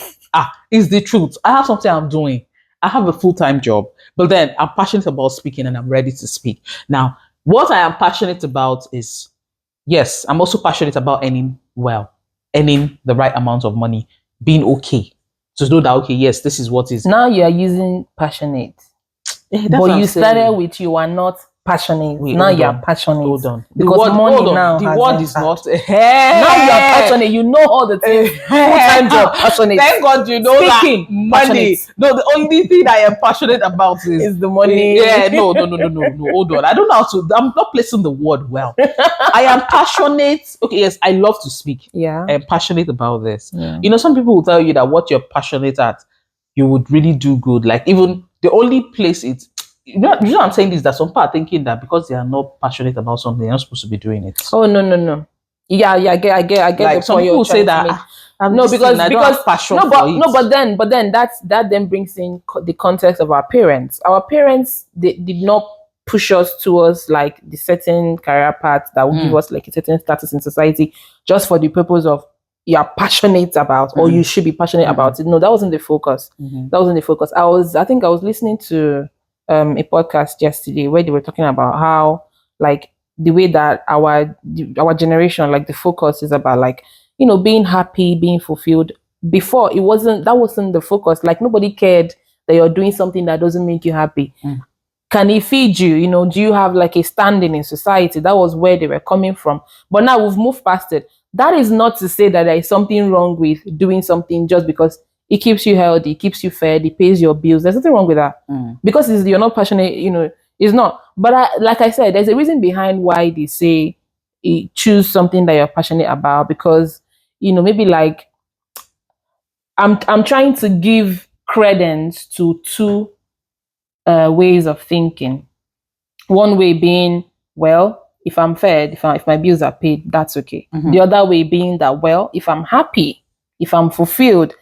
Speaker 3: it's the truth. I have something I'm doing. I have a full-time job, but then I'm passionate about speaking and I'm ready to speak. Now, what I am passionate about is, yes, I'm also passionate about earning well, earning the right amount of money, being okay. To know that, okay, yes, this is what is.
Speaker 2: Now you are using passionate.
Speaker 3: That's
Speaker 2: but
Speaker 3: what I'm
Speaker 2: you started
Speaker 3: saying.
Speaker 2: with you are not passionate.
Speaker 3: Wait,
Speaker 2: now
Speaker 3: hold
Speaker 2: you are
Speaker 3: on.
Speaker 2: passionate.
Speaker 3: Hold on.
Speaker 2: Because
Speaker 3: word,
Speaker 2: money
Speaker 3: hold on.
Speaker 2: now
Speaker 3: The
Speaker 2: has
Speaker 3: word is
Speaker 2: entered.
Speaker 3: not.
Speaker 2: Now you are passionate. You know all the things. Full-time job, passionate.
Speaker 3: Thank God you know
Speaker 2: Speaking,
Speaker 3: that money.
Speaker 2: passionate.
Speaker 3: No, the only thing I am passionate about
Speaker 2: Is the money.
Speaker 3: Yeah, no. Hold on. I don't know how to. I'm not placing the word well. I am passionate. Okay, yes, I love to speak.
Speaker 2: Yeah.
Speaker 3: I am passionate about this.
Speaker 2: Yeah.
Speaker 3: You know, some people will tell you that what you're passionate at, you would really do good. Like even the only place it's. You know what I'm saying is that some people are thinking that because they are not passionate about something, they're not supposed to be doing it.
Speaker 2: Oh no. Yeah, I get
Speaker 3: Like
Speaker 2: the
Speaker 3: some
Speaker 2: point
Speaker 3: people
Speaker 2: you're
Speaker 3: say
Speaker 2: trying to
Speaker 3: that
Speaker 2: make.
Speaker 3: no, because I don't have passion for it.
Speaker 2: But then that then brings in the context of our parents. Our parents, they did not push us towards like the certain career path that would give us like a certain status in society just for the purpose of you're passionate about or you should be passionate about it. No, that wasn't the focus. That wasn't the focus. I think I was listening to a podcast yesterday where they were talking about how like the way that our generation, like the focus is about like, you know, being happy, being fulfilled. Before that wasn't the focus. Like nobody cared that you're doing something that doesn't make you happy. Can it feed you? You know, do you have like a standing in society? That was where they were coming from. But now we've moved past it. That is not to say that there is something wrong with doing something just because it keeps you healthy, it keeps you fed, it pays your bills. There's nothing wrong with that. Because you're not passionate, you know, it's not. But like I said, there's a reason behind why they say choose something that you're passionate about. Because, you know, maybe like I'm trying to give credence to two ways of thinking. One way being, well, if I'm fed, if my bills are paid, that's okay. The other way being that, well, if I'm happy, if I'm fulfilled,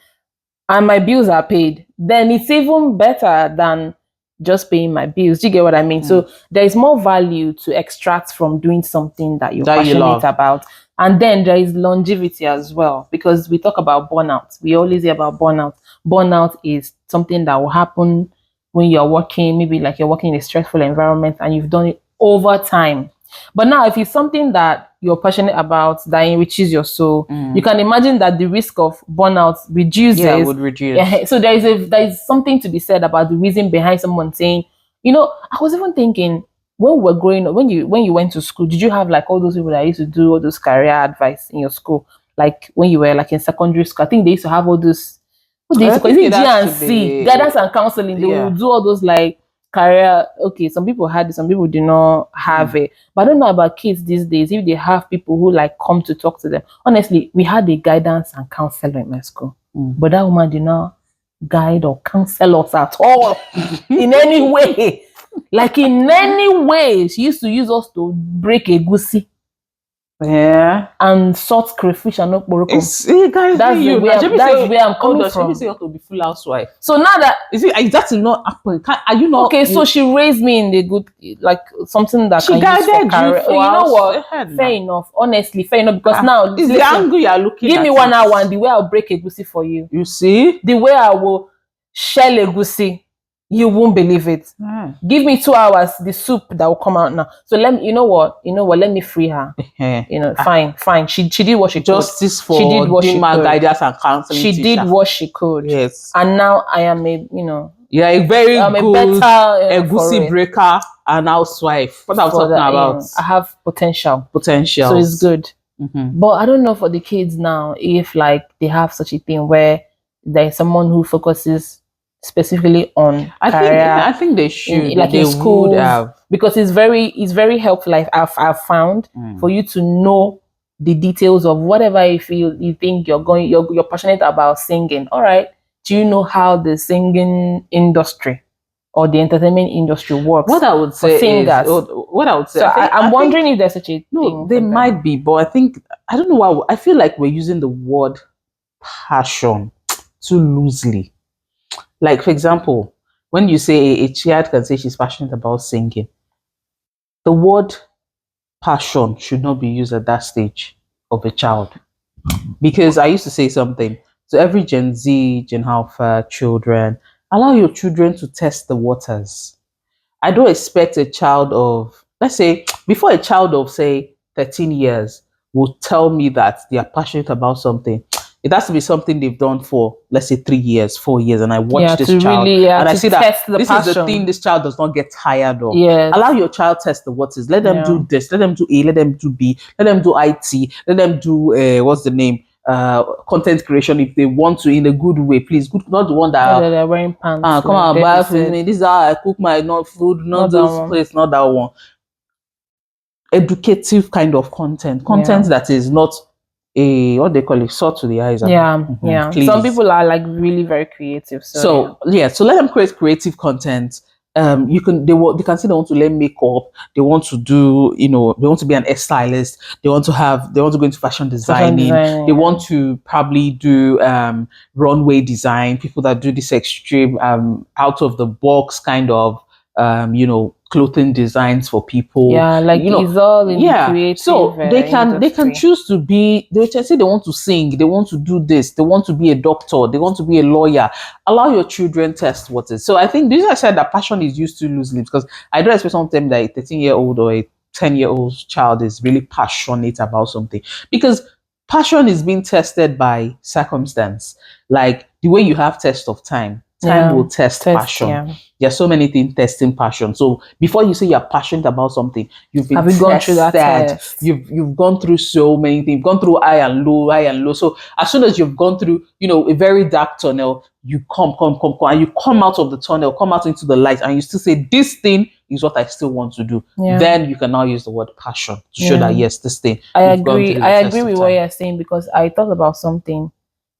Speaker 2: and my bills are paid, then it's even better than just paying my bills. Do you get what I mean? So there is more value to extract from doing something that you're passionate about. And then there is longevity as well, because we talk about burnout. We always hear about burnout. Burnout is something that will happen when you're working, maybe like you're working in a stressful environment and you've done it over time. But now, if it's something that you're passionate about that enriches your soul, you can imagine that the risk of burnout reduces.
Speaker 3: Yeah, it would reduce.
Speaker 2: So there is something to be said about the reason behind someone saying, you know, I was even thinking when we were growing up, when you went to school, did you have like all those people that used to do all those career advice in your school? Like when you were like in secondary school, I think they used to have all those. What they used to call it? G&C, guidance and counseling. They will do all those like career. Okay, some people had it, some people do not have it. But I don't know about kids these days, if they have people who like come to talk to them. Honestly, we had a guidance and counselor in my school, but that woman did not guide or counsel us at all in any way. Like in any way, she used to use us to break a goosey.
Speaker 3: Yeah,
Speaker 2: and salt crayfish and okporoko.
Speaker 3: That's
Speaker 2: where I'm coming from.
Speaker 3: She say you have to be full housewife.
Speaker 2: So now that
Speaker 3: that will not happen. Are you not
Speaker 2: okay? So she raised me in the good, like something that
Speaker 3: she guided you for
Speaker 2: you know what? Fair enough. Honestly, fair enough. Because now
Speaker 3: it's the angle you are looking.
Speaker 2: Give me 1 hour and the way I'll break a goosey for you.
Speaker 3: You see
Speaker 2: the way I will shell a goosey. You won't believe it. Give me 2 hours, the soup that will come out now. So let me, you know what? Let me free her. You know, fine. She did what she could.
Speaker 3: Justice for
Speaker 2: she did what she could.
Speaker 3: Guidance and counseling.
Speaker 2: She did what she could.
Speaker 3: Yes.
Speaker 2: And now I am a
Speaker 3: you're a very
Speaker 2: I'm
Speaker 3: good
Speaker 2: a better
Speaker 3: goosey breaker and housewife. What I'm talking about.
Speaker 2: I have potential.
Speaker 3: So
Speaker 2: it's good. But I don't know for the kids now if like they have such a thing where there's someone who focuses specifically on career.
Speaker 3: I think they should,
Speaker 2: like in schools, because it's very helpful. Like I've found for you to know the details of whatever you think you're passionate about singing. All right, do you know how the singing industry or the entertainment industry works?
Speaker 3: What I would say
Speaker 2: singers. So I'm wondering if there's such a thing.
Speaker 3: There might be, but I don't know why. I feel like we're using the word passion too loosely. Like, for example, when you say a child can say she's passionate about singing, the word passion should not be used at that stage of a child. Because I used to say something, So every Gen Z, Gen Alpha children, allow your children to test the waters. I don't expect a child of, let's say, before a child of, say, 13 years will tell me that they are passionate about something. It has to be something they've done for, let's say, 3 years, 4 years, and I watch this child,
Speaker 2: really,
Speaker 3: and I see that this
Speaker 2: passion.
Speaker 3: is the thing this child does not get tired of.
Speaker 2: Yes.
Speaker 3: Allow your child test the waters. Let them do this. Let them do A. Let them do B. Let them do IT. Let them do what's the name? Content creation if they want to, in a good way, please. Good, not the one that
Speaker 2: they're wearing pants.
Speaker 3: Come on, buy for me. This is how I cook my food. Not those place. Not that one. Educative kind of content that is not a, what they call it, salt to the eyes.
Speaker 2: Yeah. Please. Some people are like really very creative.
Speaker 3: So let them create creative content. They can say they want to learn makeup, they want to do, they want to be an hairstylist, they want to go into fashion designing, they want to probably do runway design, people that do this extreme out of the box kind of clothing designs for people.
Speaker 2: Yeah, like it's all in creative.
Speaker 3: So they can choose to be, they can say they want to sing, they want to do this, they want to be a doctor, they want to be a lawyer. Allow your children test what is. So I think this, I said that passion is used too loosely, because I don't expect something that a 13-year-old or a 10-year-old child is really passionate about something, because passion is being tested by circumstance. Like the way you have test of time will test passion. Yeah. There are so many things testing passion. So before you say you're passionate about something, you've been gone through that test. You've gone through so many things. You've gone through high and low. So as soon as you've gone through, a very dark tunnel, you come, and you come out of the tunnel, come out into the light, and you still say, this thing is what I still want to do. Yeah. Then you can now use the word passion to show that, yes, this thing.
Speaker 2: I agree with what you're saying, because I thought about something.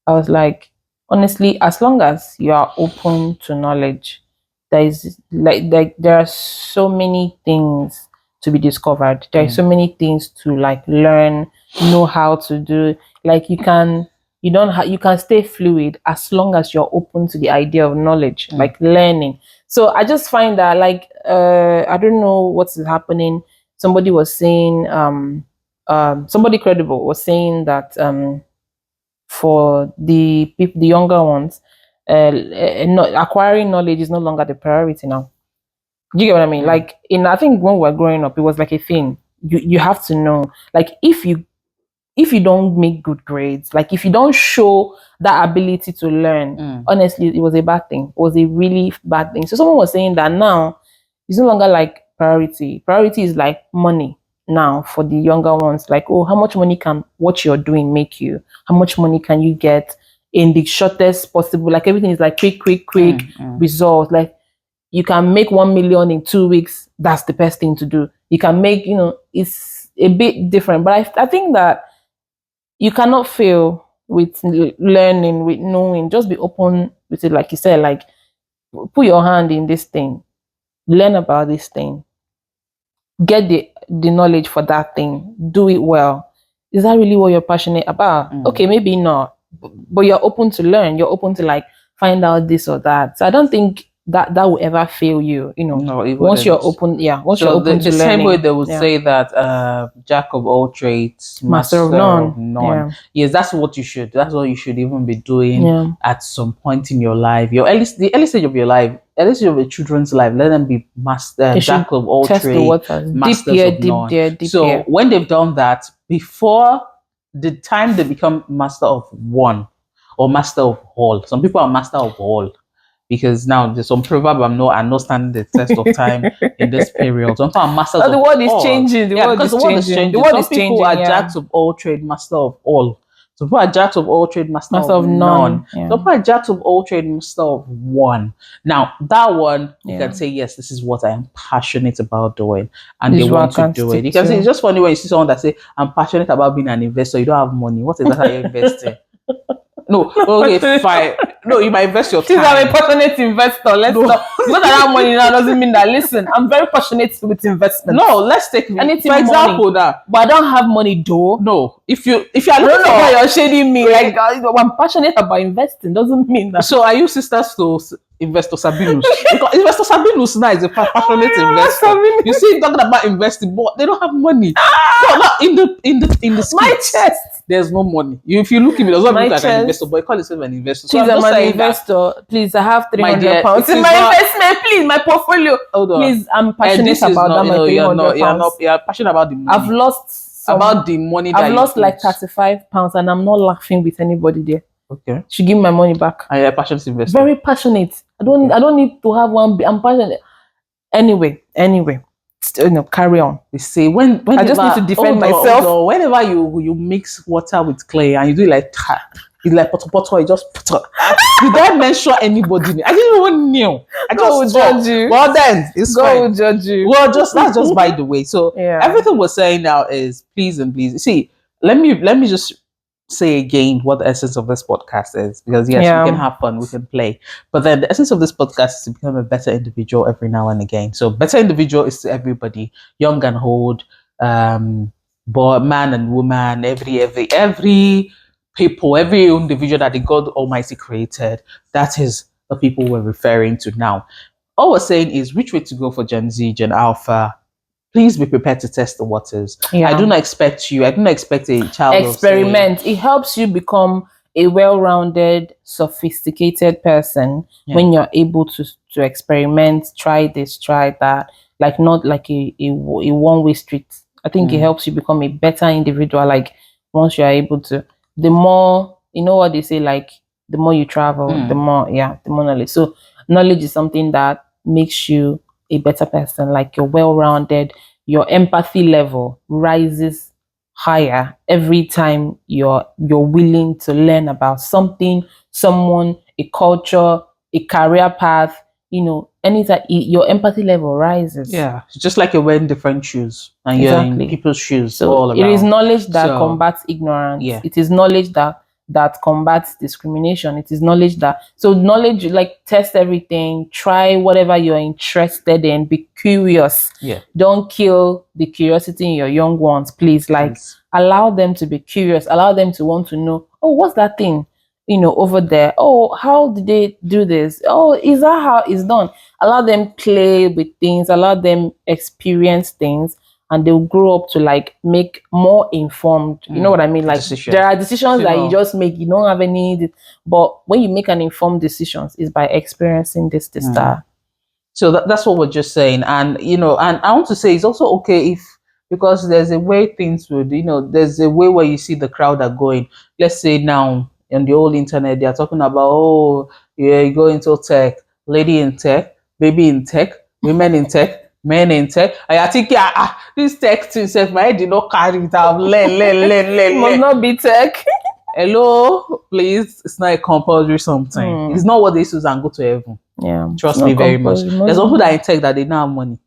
Speaker 2: I was like, honestly, as long as you are open to knowledge, there are so many things to be discovered. There are so many things to learn, know how to do. Like you can stay fluid as long as you're open to the idea of knowledge, like learning. So I just find that I don't know what's happening. Somebody was saying, somebody credible was saying that for the younger ones, acquiring knowledge is no longer the priority now. Do you get what I mean? Like I think when we were growing up, it was like a thing. You have to know. Like if you don't make good grades, like if you don't show that ability to learn, honestly, it was a bad thing. It was a really bad thing. So someone was saying that now it's no longer like priority. Priority is like money now for the younger ones. Like, oh, how much money can what you're doing make you? How much money can you get in the shortest possible? Like everything is like quick results. Like you can make 1 million in 2 weeks. That's the best thing to do. You can make, it's a bit different. But I think that you cannot fail with learning, with knowing. Just be open with it, like you said. Like put your hand in this thing, learn about this thing, get the knowledge for that thing, do it well. Is that really what you're passionate about? Okay, maybe not, but you're open to learn. You're open to find out this or that. So I don't think that will ever fail you. No, once you're open, once you're open to learning. The same
Speaker 3: way they would say that jack of all trades, master of none. Yeah. Yes, that's what you should. That's what you should even be doing at some point in your life. The early stage of your life, early stage of your children's life. Let them be jack of all trades, masters of none. So when they've done that, before the time they become master of one or master of all, some people are master of all. Because now there's some proverb I'm not standing the test of time in this period. Some people are masters of all.
Speaker 2: The world is changing. The world is changing.
Speaker 3: Some people are jacks of all trade, master of all. Some people are jacks of all trade, master of none. Some people are jacks of all trade, master of one. Now that one, you can say, yes, this is what I am passionate about doing, and they want to do it. You can say, it's just funny when you see someone that say, I'm passionate about being an investor. You don't have money. What is that? How you investing? No, okay, fine. No, you might invest your time.
Speaker 2: I'm a passionate investor. Let's stop. Because I have money now doesn't mean that. Listen, I'm very passionate with investment.
Speaker 3: No, let's take
Speaker 2: anything
Speaker 3: for example
Speaker 2: that. But I don't have money, though.
Speaker 3: No, if you are,
Speaker 2: I don't know why you're shading me. Like I'm passionate about investing doesn't mean that.
Speaker 3: So are you sisters to Investor Sabinus. Because Investor Sabinus now is a passionate investor.
Speaker 2: Sabinus.
Speaker 3: You see him talking about investing, but they don't have money. No, not in the
Speaker 2: My
Speaker 3: skits,
Speaker 2: chest.
Speaker 3: there's no money. If you look at him, he doesn't
Speaker 2: My
Speaker 3: look like an
Speaker 2: chest.
Speaker 3: investor, but he calls himself an investor.
Speaker 2: Please,
Speaker 3: I'm
Speaker 2: I'm
Speaker 3: just
Speaker 2: an
Speaker 3: saying that,
Speaker 2: investor. Please, I have
Speaker 3: My dear,
Speaker 2: £300
Speaker 3: it
Speaker 2: in
Speaker 3: is
Speaker 2: my
Speaker 3: not-
Speaker 2: investment. Please, my portfolio.
Speaker 3: hold on.
Speaker 2: Please, I'm
Speaker 3: And
Speaker 2: passionate
Speaker 3: this is
Speaker 2: about
Speaker 3: not,
Speaker 2: that. My £300.
Speaker 3: you're passionate about the money.
Speaker 2: I've lost
Speaker 3: about the money that
Speaker 2: I've
Speaker 3: you
Speaker 2: lost like
Speaker 3: put.
Speaker 2: £35, and I'm not laughing with anybody there.
Speaker 3: Okay.
Speaker 2: She give my money back.
Speaker 3: And you're a passionate investor.
Speaker 2: Very passionate. I don't need to have one. I'm passionate. Anyway, carry on.
Speaker 3: They say whenever,
Speaker 2: I just need to defend myself.
Speaker 3: hold on. Whenever you mix water with clay and you do it like it's like potter, you just put. Did I mention anybody? I didn't even know. I
Speaker 2: God will
Speaker 3: just
Speaker 2: judge you.
Speaker 3: Well then, it's
Speaker 2: God
Speaker 3: fine.
Speaker 2: will judge you.
Speaker 3: Well, that's just by the way. So
Speaker 2: Yeah.
Speaker 3: everything we're saying now is please and please. See, let me just say again what the essence of this podcast is, because yes,
Speaker 2: Yeah.
Speaker 3: we can have fun, we can play, but then the essence of this podcast is to become a better individual every now and again. So better individual is to everybody, young and old, boy, man and woman, every people, every individual that the God Almighty created. That is the people we're referring to now. All we're saying is which way to go for Gen Z, Gen Alpha. Please be prepared to test the waters.
Speaker 2: Yeah.
Speaker 3: I do not expect a child
Speaker 2: Experiment. It helps you become a well-rounded, sophisticated person when you're able to experiment, try this, try that, like not like a one-way street. I think it helps you become a better individual. Like once you are able to, the more, you know what they say, like the more you travel, the more knowledge. So knowledge is something that makes you a better person. Like you're well-rounded, your empathy level rises higher every time you're willing to learn about something, someone, a culture, a career path. Anytime your empathy level rises.
Speaker 3: Yeah, it's just like you're wearing different shoes and you're in people's shoes.
Speaker 2: So
Speaker 3: all around.
Speaker 2: It is knowledge that combats ignorance.
Speaker 3: Yeah.
Speaker 2: It is knowledge that combats discrimination. It is knowledge knowledge, like, test everything, try whatever you're interested in, be curious.
Speaker 3: Yeah.
Speaker 2: Don't kill the curiosity in your young ones, please. Like, allow them to be curious, allow them to want to know, oh, what's that thing, over there? Oh, how did they do this? Oh, is that how it's done? Allow them play with things, allow them experience things, and they'll grow up to like make more informed. You know what I mean? Like there are decisions that you just make. You don't have any, but when you make an informed decisions, is by experiencing this, that.
Speaker 3: So that's what we're just saying, and and I want to say it's also okay because there's a way things would, there's a way where you see the crowd are going. Let's say now on the whole internet they are talking about, oh yeah, you go into tech, lady in tech, baby in tech, women in tech. Men in tech. I think this tech thing self, my head did not carry it out.
Speaker 2: It must not be tech.
Speaker 3: Hello, please. It's not a compulsory something. It's not what they use and go to heaven.
Speaker 2: Yeah.
Speaker 3: Trust me very much. There's people that in tech that they don't have money.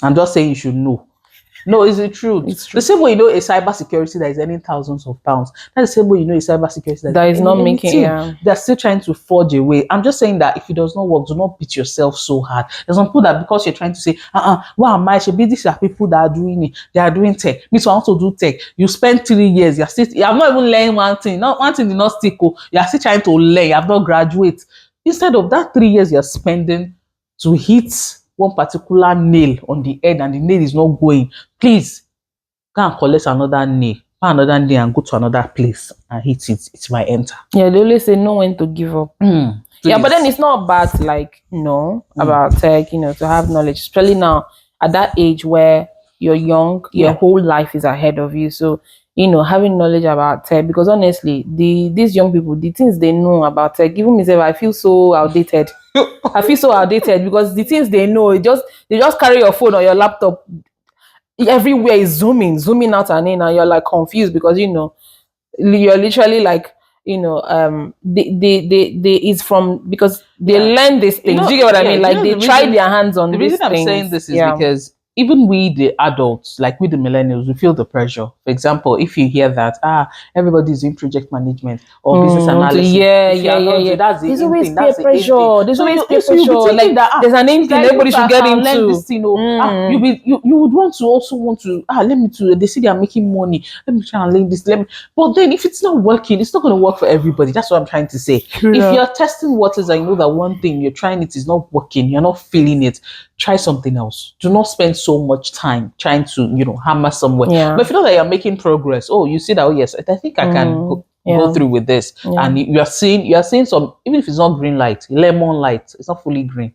Speaker 3: I'm just saying you should know. No, it's the truth.
Speaker 2: It's true.
Speaker 3: The same way a cybersecurity that is earning thousands of pounds. That's the same way a cybersecurity
Speaker 2: that is not making. Yeah.
Speaker 3: They're still trying to forge a way. I'm just saying that if it does not work, do not beat yourself so hard. There's some people that because you're trying to say, why am I? These are people that are doing it. They are doing tech. Me too, I want to do tech. You spend 3 years. You have not even learned one thing. Not one thing did not stick. You are still trying to learn. You have not graduated. Instead of that 3 years you're spending to hit one particular nail on the head and the nail is not going, please go and collect another nail, and go to another place and hit it. It might enter.
Speaker 2: Yeah, they always say know when to give up. Yeah, but then it's not bad to about tech, to have knowledge, especially now at that age where you're young, your whole life is ahead of you. So, having knowledge about tech, because honestly, these young people, the things they know about tech, even myself, I feel so outdated. I feel so outdated because the things they know, they just carry your phone or your laptop. Everywhere is zooming out and in, and you're like confused because you're literally like they is from because they learn these things. Do you get what I mean? Like they try their hands on.
Speaker 3: The
Speaker 2: these
Speaker 3: reason I'm
Speaker 2: things.
Speaker 3: saying this is because even we the adults, like we the millennials, we feel the pressure. For example, if you hear that everybody's doing project management or business analysis, that's the
Speaker 2: there's
Speaker 3: in
Speaker 2: always
Speaker 3: thing,
Speaker 2: peer
Speaker 3: that's the in
Speaker 2: pressure.
Speaker 3: thing.
Speaker 2: There's
Speaker 3: So
Speaker 2: always
Speaker 3: you,
Speaker 2: peer
Speaker 3: so you'll be
Speaker 2: pressure.
Speaker 3: thinking
Speaker 2: Like
Speaker 3: that
Speaker 2: there's an aim
Speaker 3: it's
Speaker 2: thing
Speaker 3: like,
Speaker 2: everybody
Speaker 3: if I
Speaker 2: should get
Speaker 3: can learn
Speaker 2: into.
Speaker 3: this thing, you would want to also want to let me to, they see they are making money, let me try and learn this, let me. But then if it's not working, it's not going to work for everybody. That's what I'm trying to say. If you're testing waters and you know that one thing you're trying it is not working, you're not feeling it, try something else. Do not spend so much time trying to, hammer somewhere.
Speaker 2: Yeah.
Speaker 3: But if you know that you're making progress, you see that, oh yes, I think I can go through with this.
Speaker 2: Yeah.
Speaker 3: And you are seeing some, even if it's not green light, lemon light, it's not fully green.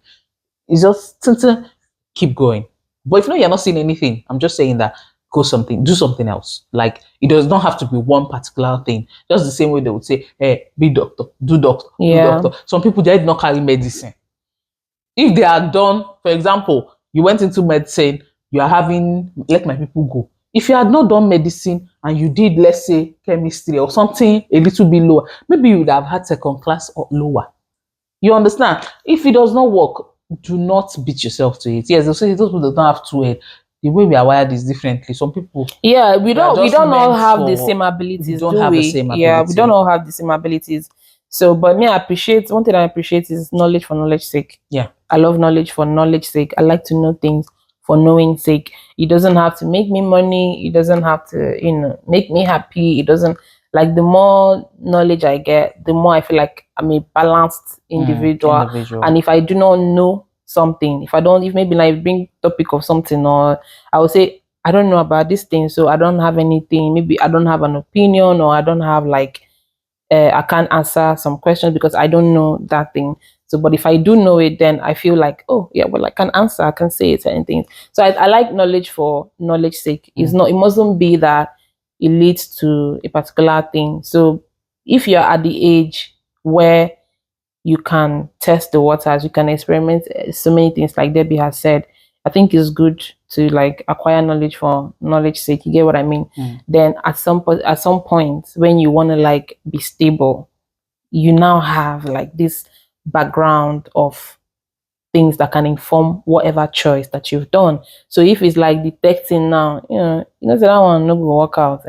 Speaker 3: It's just keep going. But if you know you're not seeing anything, I'm just saying that do something else. Like it does not have to be one particular thing. Just the same way they would say, hey, be doctor, do doctor, do doctor. Some people they did not carry medicine. If they are done, for example, you went into medicine, you are having, let my people go. If you had not done medicine and you did, let's say, chemistry or something a little bit lower, maybe you would have had second class or lower. You understand? If it does not work, do not beat yourself to it. Yes, those people don't have two heads. The way we are wired is differently. Some people,
Speaker 2: we don't all have the same abilities. We don't have the same ability. Yeah, we don't all have the same abilities. So, but me, one thing I appreciate is knowledge for knowledge sake.
Speaker 3: Yeah.
Speaker 2: I love knowledge for knowledge sake. I like to know things for knowing sake. It doesn't have to make me money. It doesn't have to, make me happy. It doesn't, like, the more knowledge I get, the more I feel like I'm a balanced individual. And if I do not know something, if maybe like bring topic of something, or I would say, I don't know about this thing, so I don't have anything. Maybe I don't have an opinion, or I don't have I can't answer some questions because I don't know that thing. So, but if I do know it, then I feel like, oh yeah, well, I can answer, I can say certain things. So I like knowledge for knowledge sake. It mustn't be that it leads to a particular thing. So if you're at the age where you can test the waters, you can experiment so many things, like Debbie has said, I think it's good to acquire knowledge for knowledge sake. You get what I mean? Then at some point when you want to be stable, you now have this background of things that can inform whatever choice that you've done. So if it's detecting now, so that one no go work out,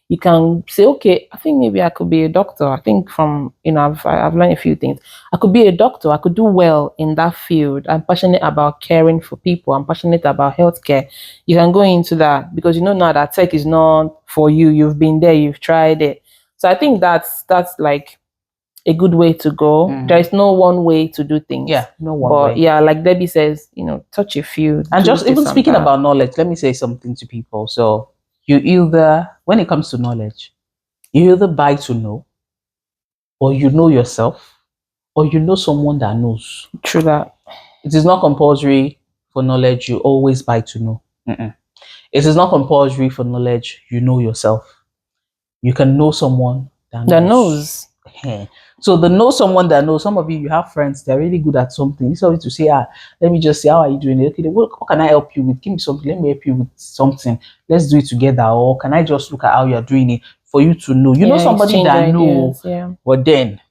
Speaker 2: you can say, okay, I think maybe I could be a doctor. I think from, I've learned a few things. I could be a doctor. I could do well in that field. I'm passionate about caring for people. I'm passionate about healthcare. You can go into that because now that tech is not for you. You've been there. You've tried it. So I think that's a good way to go. There is no one way to do things.
Speaker 3: Yeah, no one way.
Speaker 2: But yeah, like Debbie says, touch a few.
Speaker 3: And just even speaking about knowledge, let me say something to people. So when it comes to knowledge, you either buy to know, or you know yourself, or you know someone that knows.
Speaker 2: True that.
Speaker 3: It is not compulsory for knowledge you always buy to know. It is not compulsory for knowledge you know yourself. You can know someone that knows. So the know someone that knows. Some of you have friends, they're really good at something. Instead of you to say, let me just say, how are you doing it? Okay, what can I help you with? Give me something. Let me help you with something. Let's do it together. Or can I just look at how you're doing it for you to know? You know somebody that knows.
Speaker 2: Yeah.
Speaker 3: But then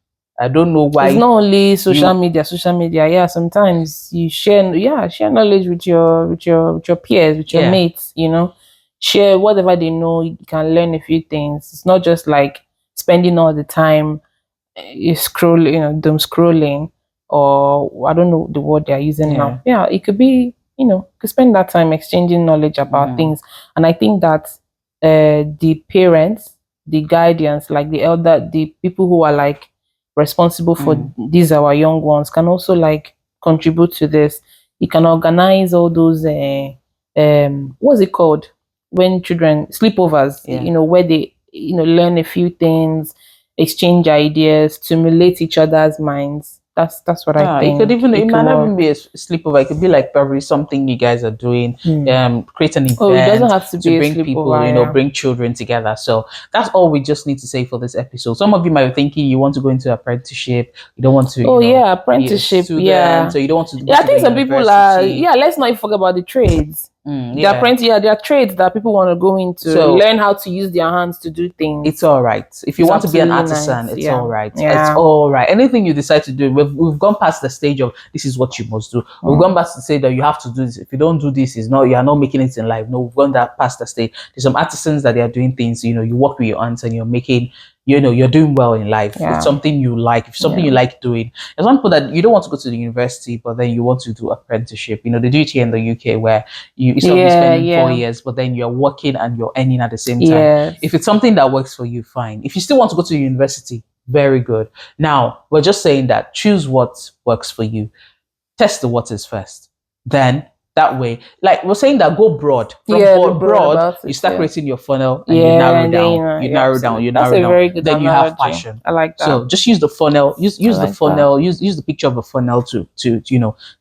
Speaker 3: I don't know why.
Speaker 2: It's not only social media. Yeah, sometimes you share knowledge with your peers, with your mates. Share whatever they know. You can learn a few things. It's not just spending all the time you scroll, doom scrolling, or I don't know the word they're using now. Yeah, it could be, could spend that time exchanging knowledge about things. And I think that the parents, the guardians, the people who are responsible for these our young ones can also contribute to this. You can organize all those what's it called when children sleepovers, where they learn a few things, exchange ideas, stimulate each other's minds. That's what I think.
Speaker 3: It might not even be a sleepover. It could be probably something you guys are doing. Create an event.
Speaker 2: It doesn't have to be
Speaker 3: bring people, bring children together. So that's all we just need to say for this episode. Some of you might be thinking you want to go into apprenticeship. You don't want to.
Speaker 2: Apprenticeship.
Speaker 3: So you don't want to.
Speaker 2: I think some people are. Yeah, let's not forget about the trades. There are plenty. There are trades that people want to go into, learn how to use their hands to do things.
Speaker 3: It's all right. If you want to be an artisan, it's all right. It's all right. Anything you decide to do, we've gone past the stage of this is what you must do. We've gone past to say that you have to do this. If you don't do this, you are not making it in life. No, we've gone past the stage. There's some artisans that they are doing things. You work with your hands and you're making. You're doing well in life. It's something you like. If something you like doing. There's some people that you don't want to go to the university, but then you want to do apprenticeship. They do it here in the UK where you spend 4 years, but then you're working and you're earning at the same time.
Speaker 2: Yes.
Speaker 3: If it's something that works for you, fine. If you still want to go to university, very good. Now, we're just saying that choose what works for you. Test the waters first. Then that way, like we're saying that go broad. From broad, you start creating your funnel and you narrow down. You narrow down. Then you have passion.
Speaker 2: I like that.
Speaker 3: So just use the funnel. Use the funnel. Use the picture of a funnel to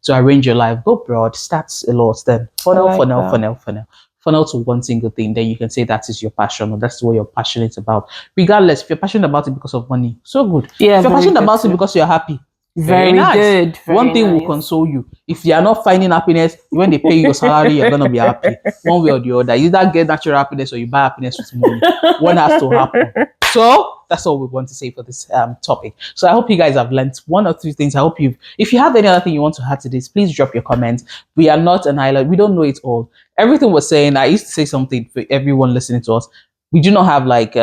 Speaker 3: arrange your life. Go broad. Start a lot. Then funnel to one single thing. Then you can say that is your passion or that's what you're passionate about. Regardless, if you're passionate about it because of money, so good.
Speaker 2: Yeah,
Speaker 3: if you're passionate about it because you're happy.
Speaker 2: Very nice. Good.
Speaker 3: One thing will console you. If you are not finding happiness, when they pay you your salary, you're gonna be happy. One way or the other. You either get natural happiness or you buy happiness with money. One has to happen. So that's all we want to say for this topic. So I hope you guys have learned one or two things. I hope if you have any other thing you want to add to this, please drop your comments. We are not an island. We don't know it all. Everything we're saying, I used to say something for everyone listening to us. We do not have like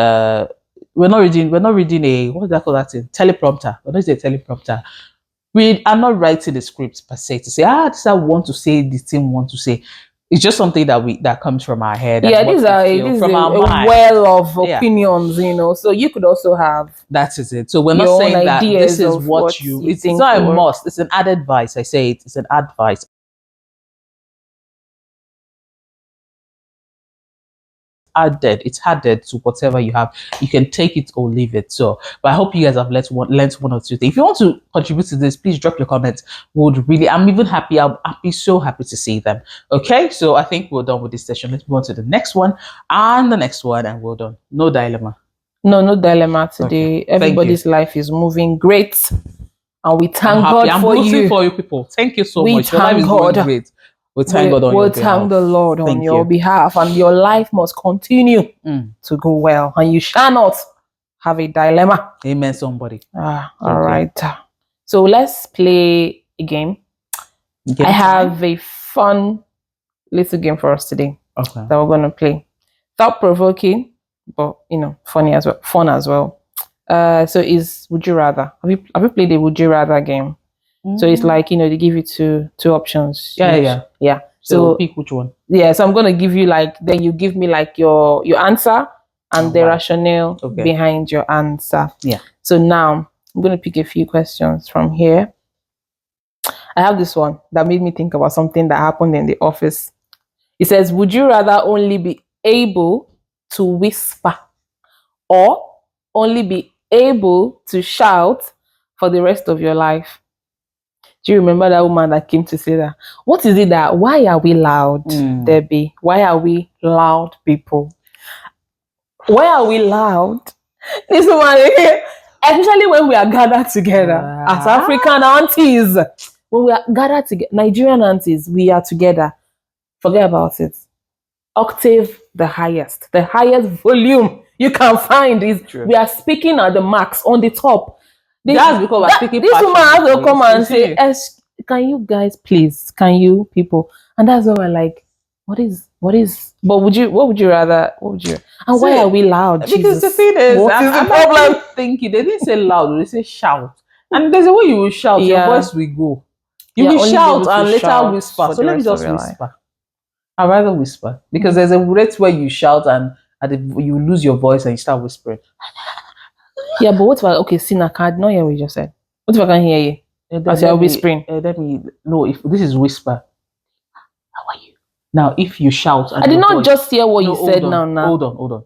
Speaker 3: we're not reading a what do I call that thing? Teleprompter. What is a teleprompter? We are not writing the scripts per se to say, this I want to say, this thing want to say. It's just something that comes from our head.
Speaker 2: Yeah, this is a well of opinions, so you could also have
Speaker 3: that is it. So we're not saying that this is what you it's not a must. It's an advice. I say it's an advice. It's added to whatever you have. You can take it or leave it. So, but I hope you guys have learned one or two things. If you want to contribute to this, please drop your comments. I'm even happy. I'll be so happy to see them. Okay, so I think we're done with this session. Let's move on to the next one and the next one, and we're done. No dilemma.
Speaker 2: No dilemma today. Okay. Everybody's life is moving great, and we thank God for you.
Speaker 3: For you people. Thank you so much.
Speaker 2: Thank God.
Speaker 3: Great. We'll thank God on your behalf.
Speaker 2: We'll thank the Lord on your behalf, and your life must continue to go well, and you shall not have a dilemma.
Speaker 3: Amen, somebody.
Speaker 2: All right. So let's play a game. I have a fun little game for us today that we're going to play. Thought-provoking, but, fun as well. So is Would You Rather. Have you played a Would You Rather game? So it's like, they give you two options.
Speaker 3: Yeah. So pick which one.
Speaker 2: Yeah, so I'm going to give you then you give me your answer and the rationale behind your answer.
Speaker 3: Yeah.
Speaker 2: So now I'm going to pick a few questions from here. I have this one that made me think about something that happened in the office. It says, would you rather only be able to whisper or only be able to shout for the rest of your life? Do you remember that woman that came to say that? What is it why are we loud, Debbie? Why are we loud people? Why are we loud? This woman, especially when we are gathered together as African aunties. When we are gathered together, Nigerian aunties, we are together. Forget about it. Octave, the highest volume you can find is we are speaking at the max on the top.
Speaker 3: That's because we're speaking.
Speaker 2: This woman has to come and say, "Can you guys please? Can you people?" And that's what we're like. What is? But what would you rather? And why are we loud?
Speaker 3: Because the thing is, what is the problem? Thinking they didn't say loud, they say shout. And there's a way you will shout, your voice will go. You will shout and later whisper. So let me just whisper. I'd rather whisper because there's a rate where you shout and you lose your voice and you start whispering.
Speaker 2: Yeah, but what if Sina can't not hear what you just said? What if I can't hear you? As you're whispering.
Speaker 3: If this is whisper. How are you? Now, if you shout, and
Speaker 2: I did not just hear what you said now.
Speaker 3: Hold on.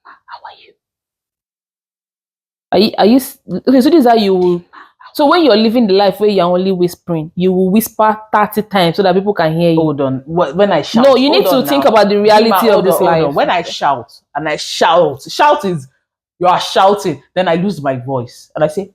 Speaker 3: How
Speaker 2: are you? Are you okay? So this is how you will. So when you're living the life where you're only whispering, you will whisper 30 times so that people can hear you.
Speaker 3: Hold on. When I shout,
Speaker 2: no, you need to think about the reality of this life.
Speaker 3: When I shout and I shout is you are shouting, then I lose my voice and I say,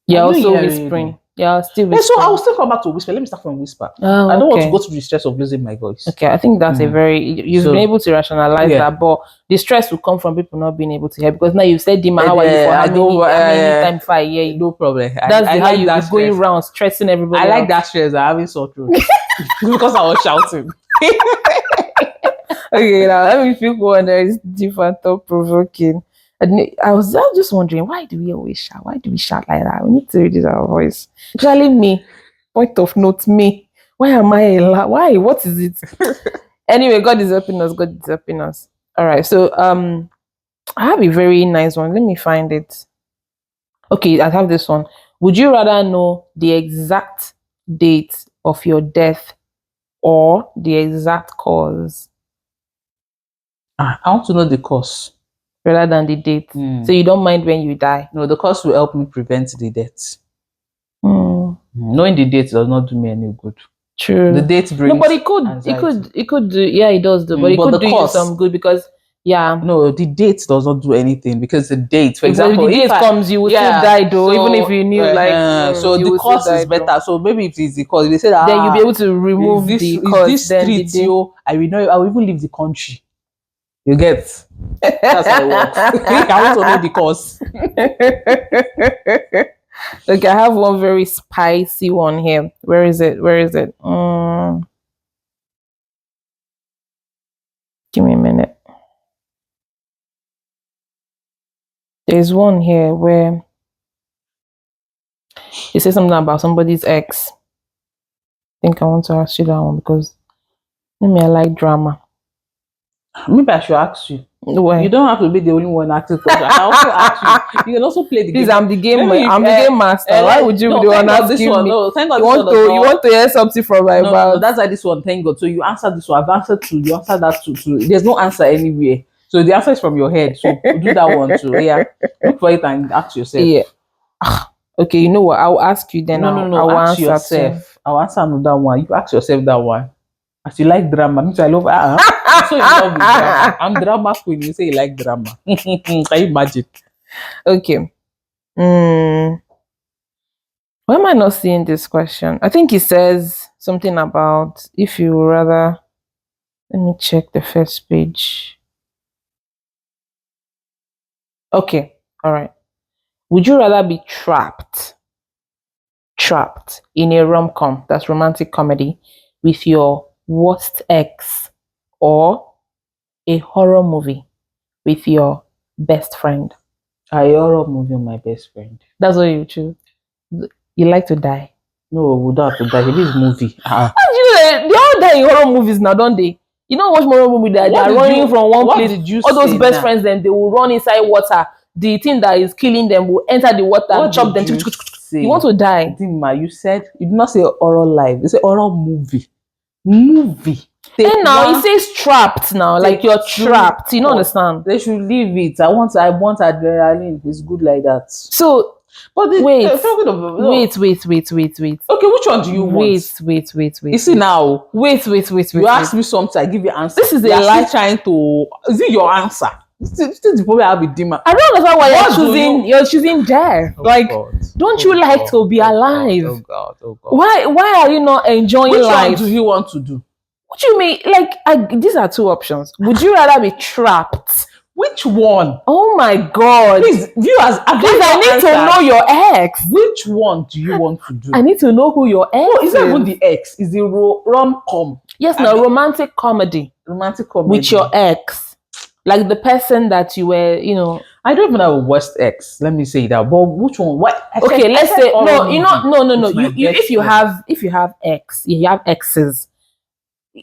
Speaker 2: you're also whispering. Yeah, still
Speaker 3: Yeah, so I
Speaker 2: Whisper.
Speaker 3: will still come back to Whisper. Let me start from Whisper.
Speaker 2: Oh,
Speaker 3: I don't want
Speaker 2: okay.
Speaker 3: to go through the stress of losing my voice.
Speaker 2: Okay, I think that's a very you've
Speaker 3: So,
Speaker 2: been able to rationalize
Speaker 3: yeah.
Speaker 2: that, but the stress will come from people not being able to hear because now you said Dima, how are you for how many times if I hear you?
Speaker 3: No problem.
Speaker 2: That's how you be going around stressing everybody.
Speaker 3: I like that stress. I'm having sore throat because I was shouting.
Speaker 2: Okay, now let me pick one that is different, thought provoking. I was just wondering, why do we always shout? Why do we shout like that? We need to reduce our voice. Especially me. Point of note, me. Why am I why? What is it? Anyway, God is helping us. God is helping us. All right. So I have a very nice one. Let me find it. Okay, I have this one. Would you rather know the exact date of your death or the exact cause?
Speaker 3: I want to know the cause
Speaker 2: rather than the date. So you don't mind when you die?
Speaker 3: No, the cause will help me prevent the death. Knowing the date does not do me any good.
Speaker 2: True.
Speaker 3: The date brings
Speaker 2: no, but it could do, yeah, it does do, but it could do you some good because
Speaker 3: no, the date does not do anything because the date, for example,
Speaker 2: the date comes, you will still die though, so, even if you knew
Speaker 3: so the cause is better. So maybe if it's the cause, they say that
Speaker 2: then you'll be able to remove the cause.
Speaker 3: This street, I will even leave the country. You get? That's how it works. I want to know the cause.
Speaker 2: Okay, I have one very spicy one here. Where is it? Give me a minute. There's one here where it says something about somebody's ex. I think I want to ask you that one because I like drama.
Speaker 3: Maybe I should ask you.
Speaker 2: Why?
Speaker 3: You don't have to be the only one asking questions. I also ask you. You can also play the game.
Speaker 2: Please, I'm the game. I'm the game master. Why would you be the one asking me?
Speaker 3: No, thank God
Speaker 2: you want to hear something from my mouth?
Speaker 3: No, that's why this one. Thank God. So you answer this one. I've answered two. You answer that two. There's no answer anywhere. So the answer is from your head. So do that one too. Yeah. Look for it and ask yourself.
Speaker 2: Yeah. Okay. You know what? I'll ask you then.
Speaker 3: No.
Speaker 2: I'll
Speaker 3: ask yourself. Too. I'll answer another one. You ask yourself that one. As you like drama, me too, I love. I'm so in love with drama. I'm drama queen. You say you like drama. Can you imagine?
Speaker 2: Okay. Why am I not seeing this question? I think it says something about if you rather. Let me check the first page. Okay. All right. Would you rather be trapped in a rom-com, that's romantic comedy, with your worst ex, or a horror movie with your best friend?
Speaker 3: A horror movie with my best friend.
Speaker 2: That's what you choose. You like to die?
Speaker 3: No, we don't have to die. It is movie.
Speaker 2: They all die in horror movies now, don't they? You don't watch horror movie that they are running from one place. All those best friends, then they will run inside water. The thing that is killing them will enter the water and chop them. You want to die?
Speaker 3: Dima, you said you did not say horror live. You say horror movie. Movie.
Speaker 2: And now it says trapped now, like you're trapped. You don't understand?
Speaker 3: They should leave it. I want adrenaline. It's good like that.
Speaker 2: So,
Speaker 3: but
Speaker 2: wait. Okay,
Speaker 3: which one do you want?
Speaker 2: Wait.
Speaker 3: You see now.
Speaker 2: Wait.
Speaker 3: You ask me something, I give you answer.
Speaker 2: This is a lie.
Speaker 3: Trying to. Is it your answer? This is the problem I have with Dima.
Speaker 2: I don't understand why you're choosing death. Don't you like to be alive?
Speaker 3: Oh God.
Speaker 2: Why are you not enjoying life?
Speaker 3: Which one do you want to do?
Speaker 2: What do you mean? These are two options. Would you rather be trapped?
Speaker 3: Which one?
Speaker 2: Oh my God!
Speaker 3: Please, viewers,
Speaker 2: I need to know your ex.
Speaker 3: Which one do you want to do?
Speaker 2: I need to know who your ex is.
Speaker 3: It's not even the ex. It's the rom-com.
Speaker 2: Yes, romantic comedy.
Speaker 3: Romantic comedy
Speaker 2: with your ex, like the person that you were.
Speaker 3: I don't even have a worst ex. Let me say that. But which one? What?
Speaker 2: Okay, let's say no. You if you have ex, you have exes.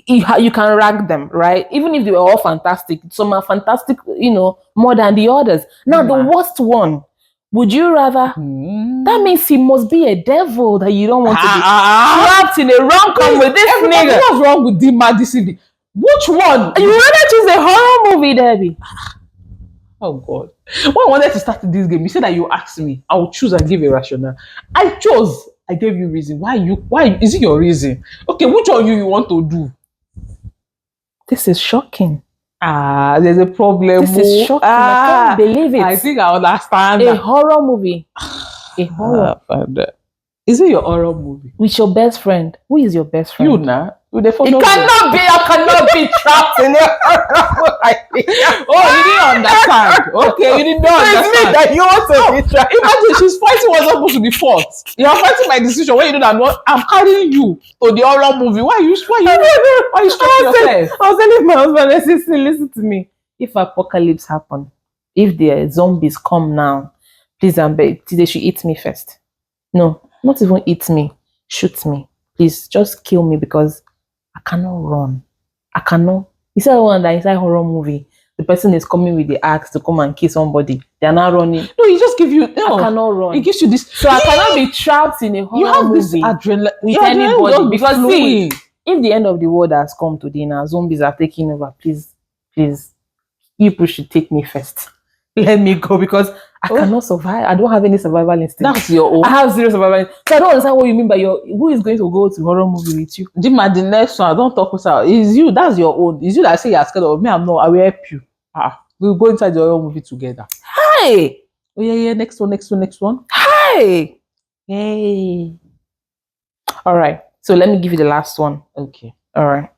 Speaker 2: You can rank them, right? Even if they were all fantastic, some are fantastic, more than the others. Now, the worst one, would you rather? That means he must be a devil that you don't want to be trapped in a rom-com with this nigga.
Speaker 3: What's wrong with Dima this evening? Which one?
Speaker 2: You rather choose a horror movie, Debbie?
Speaker 3: Oh God! When I wanted to start this game, you said that you asked me. I would choose and give a rationale. I chose. I gave you reason. Why is it your reason? Okay, which one you want to do?
Speaker 2: This is shocking.
Speaker 3: There's a problem.
Speaker 2: This is shocking. I can't believe it.
Speaker 3: I think I understand.
Speaker 2: A horror movie. A horror.
Speaker 3: Is it your horror movie?
Speaker 2: With your best friend. Who is your best friend?
Speaker 3: You now.
Speaker 2: It cannot be. I cannot be trapped in a horror movie.
Speaker 3: Oh, you didn't understand. Okay, you didn't understand.
Speaker 2: That you want to be trapped.
Speaker 3: Imagine she's fighting what's supposed to be fought. You are fighting my decision when you know that I'm carrying you to the horror movie. Why you stressing yourself?
Speaker 2: I was telling my husband, listen to me. If apocalypse happen, if the zombies come now, please and beg, they should eat me first. No, not even eat me, shoot me. Please, just kill me because I cannot run. I cannot. You said one that inside horror movie, the person is coming with the axe to come and kill somebody. They are not running.
Speaker 3: No, he just give you. No,
Speaker 2: I cannot run.
Speaker 3: It gives you this.
Speaker 2: So I cannot be trapped in a horror
Speaker 3: You have
Speaker 2: movie
Speaker 3: this adrenaline
Speaker 2: with anybody. Because see, if the end of the world has come today now, zombies are taking over. Please, people should take me first. Let me go because I cannot survive. I don't have any survival instinct.
Speaker 3: That's your own.
Speaker 2: I have zero survival instinct. So I don't understand what you mean by who is going to go to horror movie with you?
Speaker 3: Dima, the next one, I don't talk with her. It's you. That's your own. It's you that say you're scared of me. I'm not. I will help you. We'll go inside the horror movie together.
Speaker 2: Hi.
Speaker 3: Oh yeah. Next one.
Speaker 2: Hi.
Speaker 3: Hey.
Speaker 2: All right. So let me give you the last one.
Speaker 3: Okay.
Speaker 2: All right.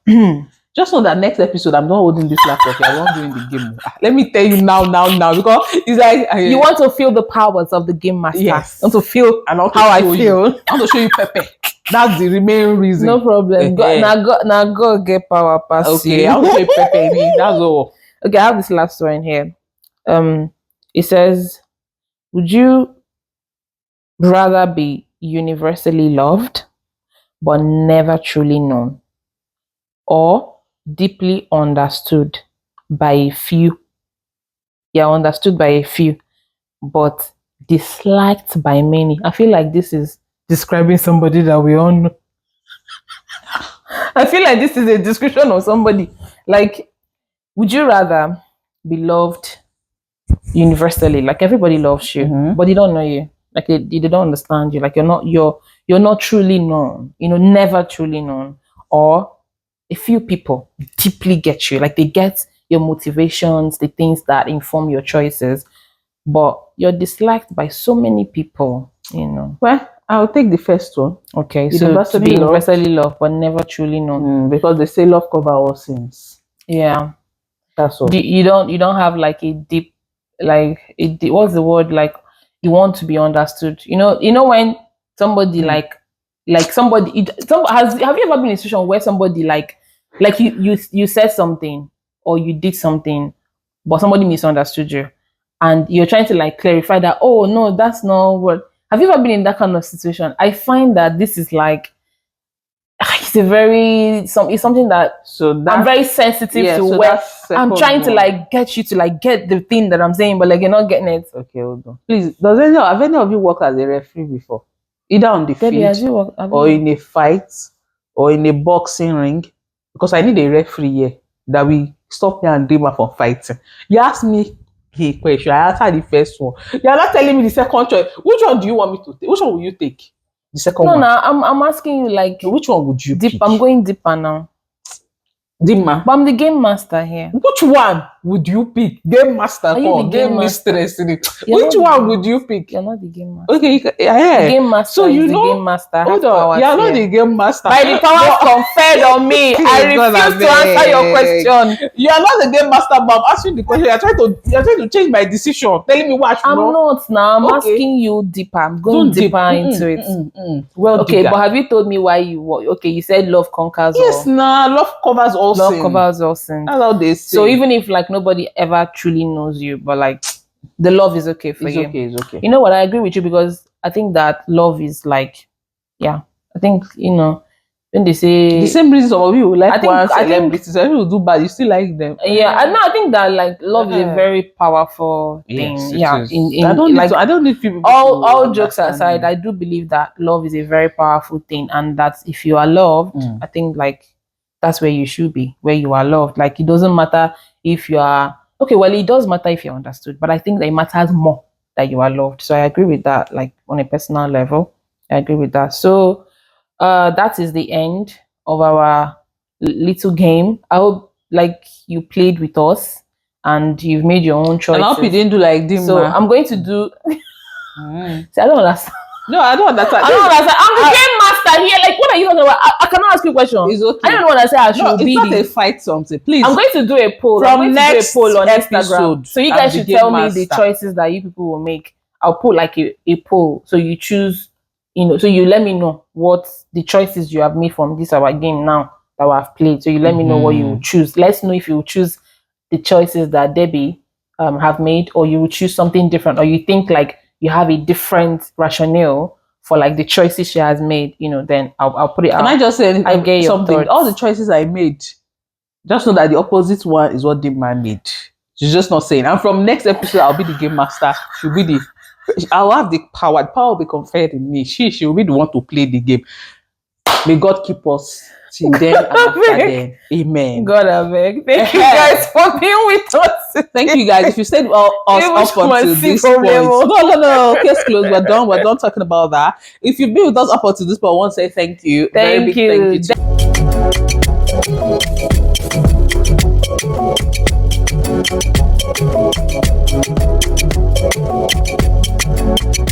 Speaker 3: Just know that next episode, I'm not holding this laptop. I'm not doing the game. Let me tell you now, because it's like
Speaker 2: you want to feel the powers of the game master.
Speaker 3: Yes.
Speaker 2: You want to feel how I feel.
Speaker 3: I want to show you Pepe. That's the remaining reason.
Speaker 2: No problem. Now go get power pass.
Speaker 3: Okay, I want to show you Pepe. That's all.
Speaker 2: Okay, I have this last one here. It says, would you rather be universally loved but never truly known, or deeply understood by a few? Yeah, understood by a few, but disliked by many. I feel like this is describing somebody that we all know. I feel like this is a description of somebody. Like, would you rather be loved universally, like everybody loves you, but they don't know you, like they don't understand you, like you're not truly known, never truly known, or a few people deeply get you, like they get your motivations, the things that inform your choices, but you're disliked by so many people,
Speaker 3: Well, I'll take the first one.
Speaker 2: Okay, so to be universally loved but never truly known,
Speaker 3: because they say love covers all sins.
Speaker 2: Yeah,
Speaker 3: that's all.
Speaker 2: You don't have like a deep, like what's the word, like you want to be understood. You know when somebody have you ever been in a situation where somebody like you said something or you did something, but somebody misunderstood you, and you're trying to like clarify that, oh no, that's not what. Have you ever been in that kind of situation? I find that this is like, it's something that I'm very sensitive to, where I'm trying to like get you to like get the thing that I'm saying, but like you're not getting it.
Speaker 3: Okay, hold on. Please, have any of you worked as a referee before? Either on the field or in a fight or in a boxing ring? Because I need a referee here that we stop me and Dima from fighting. You asked me a question, I answered the first one. You're not telling me the second choice. Which one do you want me to take? Which one will you take? The second one.
Speaker 2: No, I'm asking you like,
Speaker 3: which one would you pick?
Speaker 2: I'm going deeper now.
Speaker 3: Dima.
Speaker 2: But I'm the game master here.
Speaker 3: Which one would you pick? Game master or game mistress? Which one would you pick?
Speaker 2: You're not the game master.
Speaker 3: Okay, yeah.
Speaker 2: The game master. So
Speaker 3: you
Speaker 2: know, the game master.
Speaker 3: Hold on. You're not the game master.
Speaker 2: By the power conferred on me, I refuse to answer your question.
Speaker 3: You are not the game master, but I'm asking the question. You're trying to change my decision, telling me what
Speaker 2: I'm not now. I'm asking you deeper. I'm going deeper into it.
Speaker 3: Well,
Speaker 2: okay, but have you told me why you said love conquers all?
Speaker 3: Yes, love covers all sins.
Speaker 2: Love covers all sins.
Speaker 3: That's how they say.
Speaker 2: So even if like nobody ever truly knows you, but like the love is okay for you.
Speaker 3: It's okay.
Speaker 2: You know what? I agree with you, because I think that love is like, yeah. I think when they say
Speaker 3: the same reason some of you like celebrities, some people do bad, you still like them.
Speaker 2: Yeah, I think that like love is a very powerful thing.
Speaker 3: Yes,
Speaker 2: yeah,
Speaker 3: I don't need people.
Speaker 2: All jokes aside, I do believe that love is a very powerful thing, and that if you are loved, I think like that's where you should be, where you are loved. Like it doesn't matter if you are okay. Well, it does matter if you're understood, but I think that it matters more that you are loved. So I agree with that. Like on a personal level, I agree with that. So that is the end of our little game. I hope like you played with us and you've made your own choices.
Speaker 3: And I hope you didn't do like Dima.
Speaker 2: So I'm going to do. See, I don't understand.
Speaker 3: No, I don't understand.
Speaker 2: I don't understand. I'm the game master here. Like, what are you talking about? I cannot ask you a question.
Speaker 3: It's okay.
Speaker 2: I don't know what I say. I should
Speaker 3: No,
Speaker 2: be
Speaker 3: it's not a
Speaker 2: this.
Speaker 3: fight something. Please.
Speaker 2: I'm going to do a poll.
Speaker 3: From
Speaker 2: I'm going
Speaker 3: next
Speaker 2: to do a poll on Instagram.
Speaker 3: episode,
Speaker 2: So you
Speaker 3: I'm
Speaker 2: guys
Speaker 3: the
Speaker 2: should
Speaker 3: game
Speaker 2: tell me the
Speaker 3: master.
Speaker 2: choices that you people will make. I'll put like a poll. So you choose, so you let me know what the choices you have made from this our game now that we have played. So you let me know what you will choose. Let's know if you will choose the choices that Debbie have made, or you will choose something different, or you think like you have a different rationale for like the choices she has made, then I'll put it out.
Speaker 3: Can I just say
Speaker 2: I get
Speaker 3: something?
Speaker 2: your
Speaker 3: All the choices I made, just know that the opposite one is what Dimma made. She's just not saying. And from next episode, I'll be the game master. I'll have the power. The power will be conferred in me. She will be the one to play the game. May God keep us till then and after then. Amen.
Speaker 2: God, I beg. Thank you guys for being with us.
Speaker 3: Thank you guys. If you stayed us up until this point. No. Case closed. We're done. We're done talking about that. If you've been with us up until this point, I want to say thank you. Very big thank you.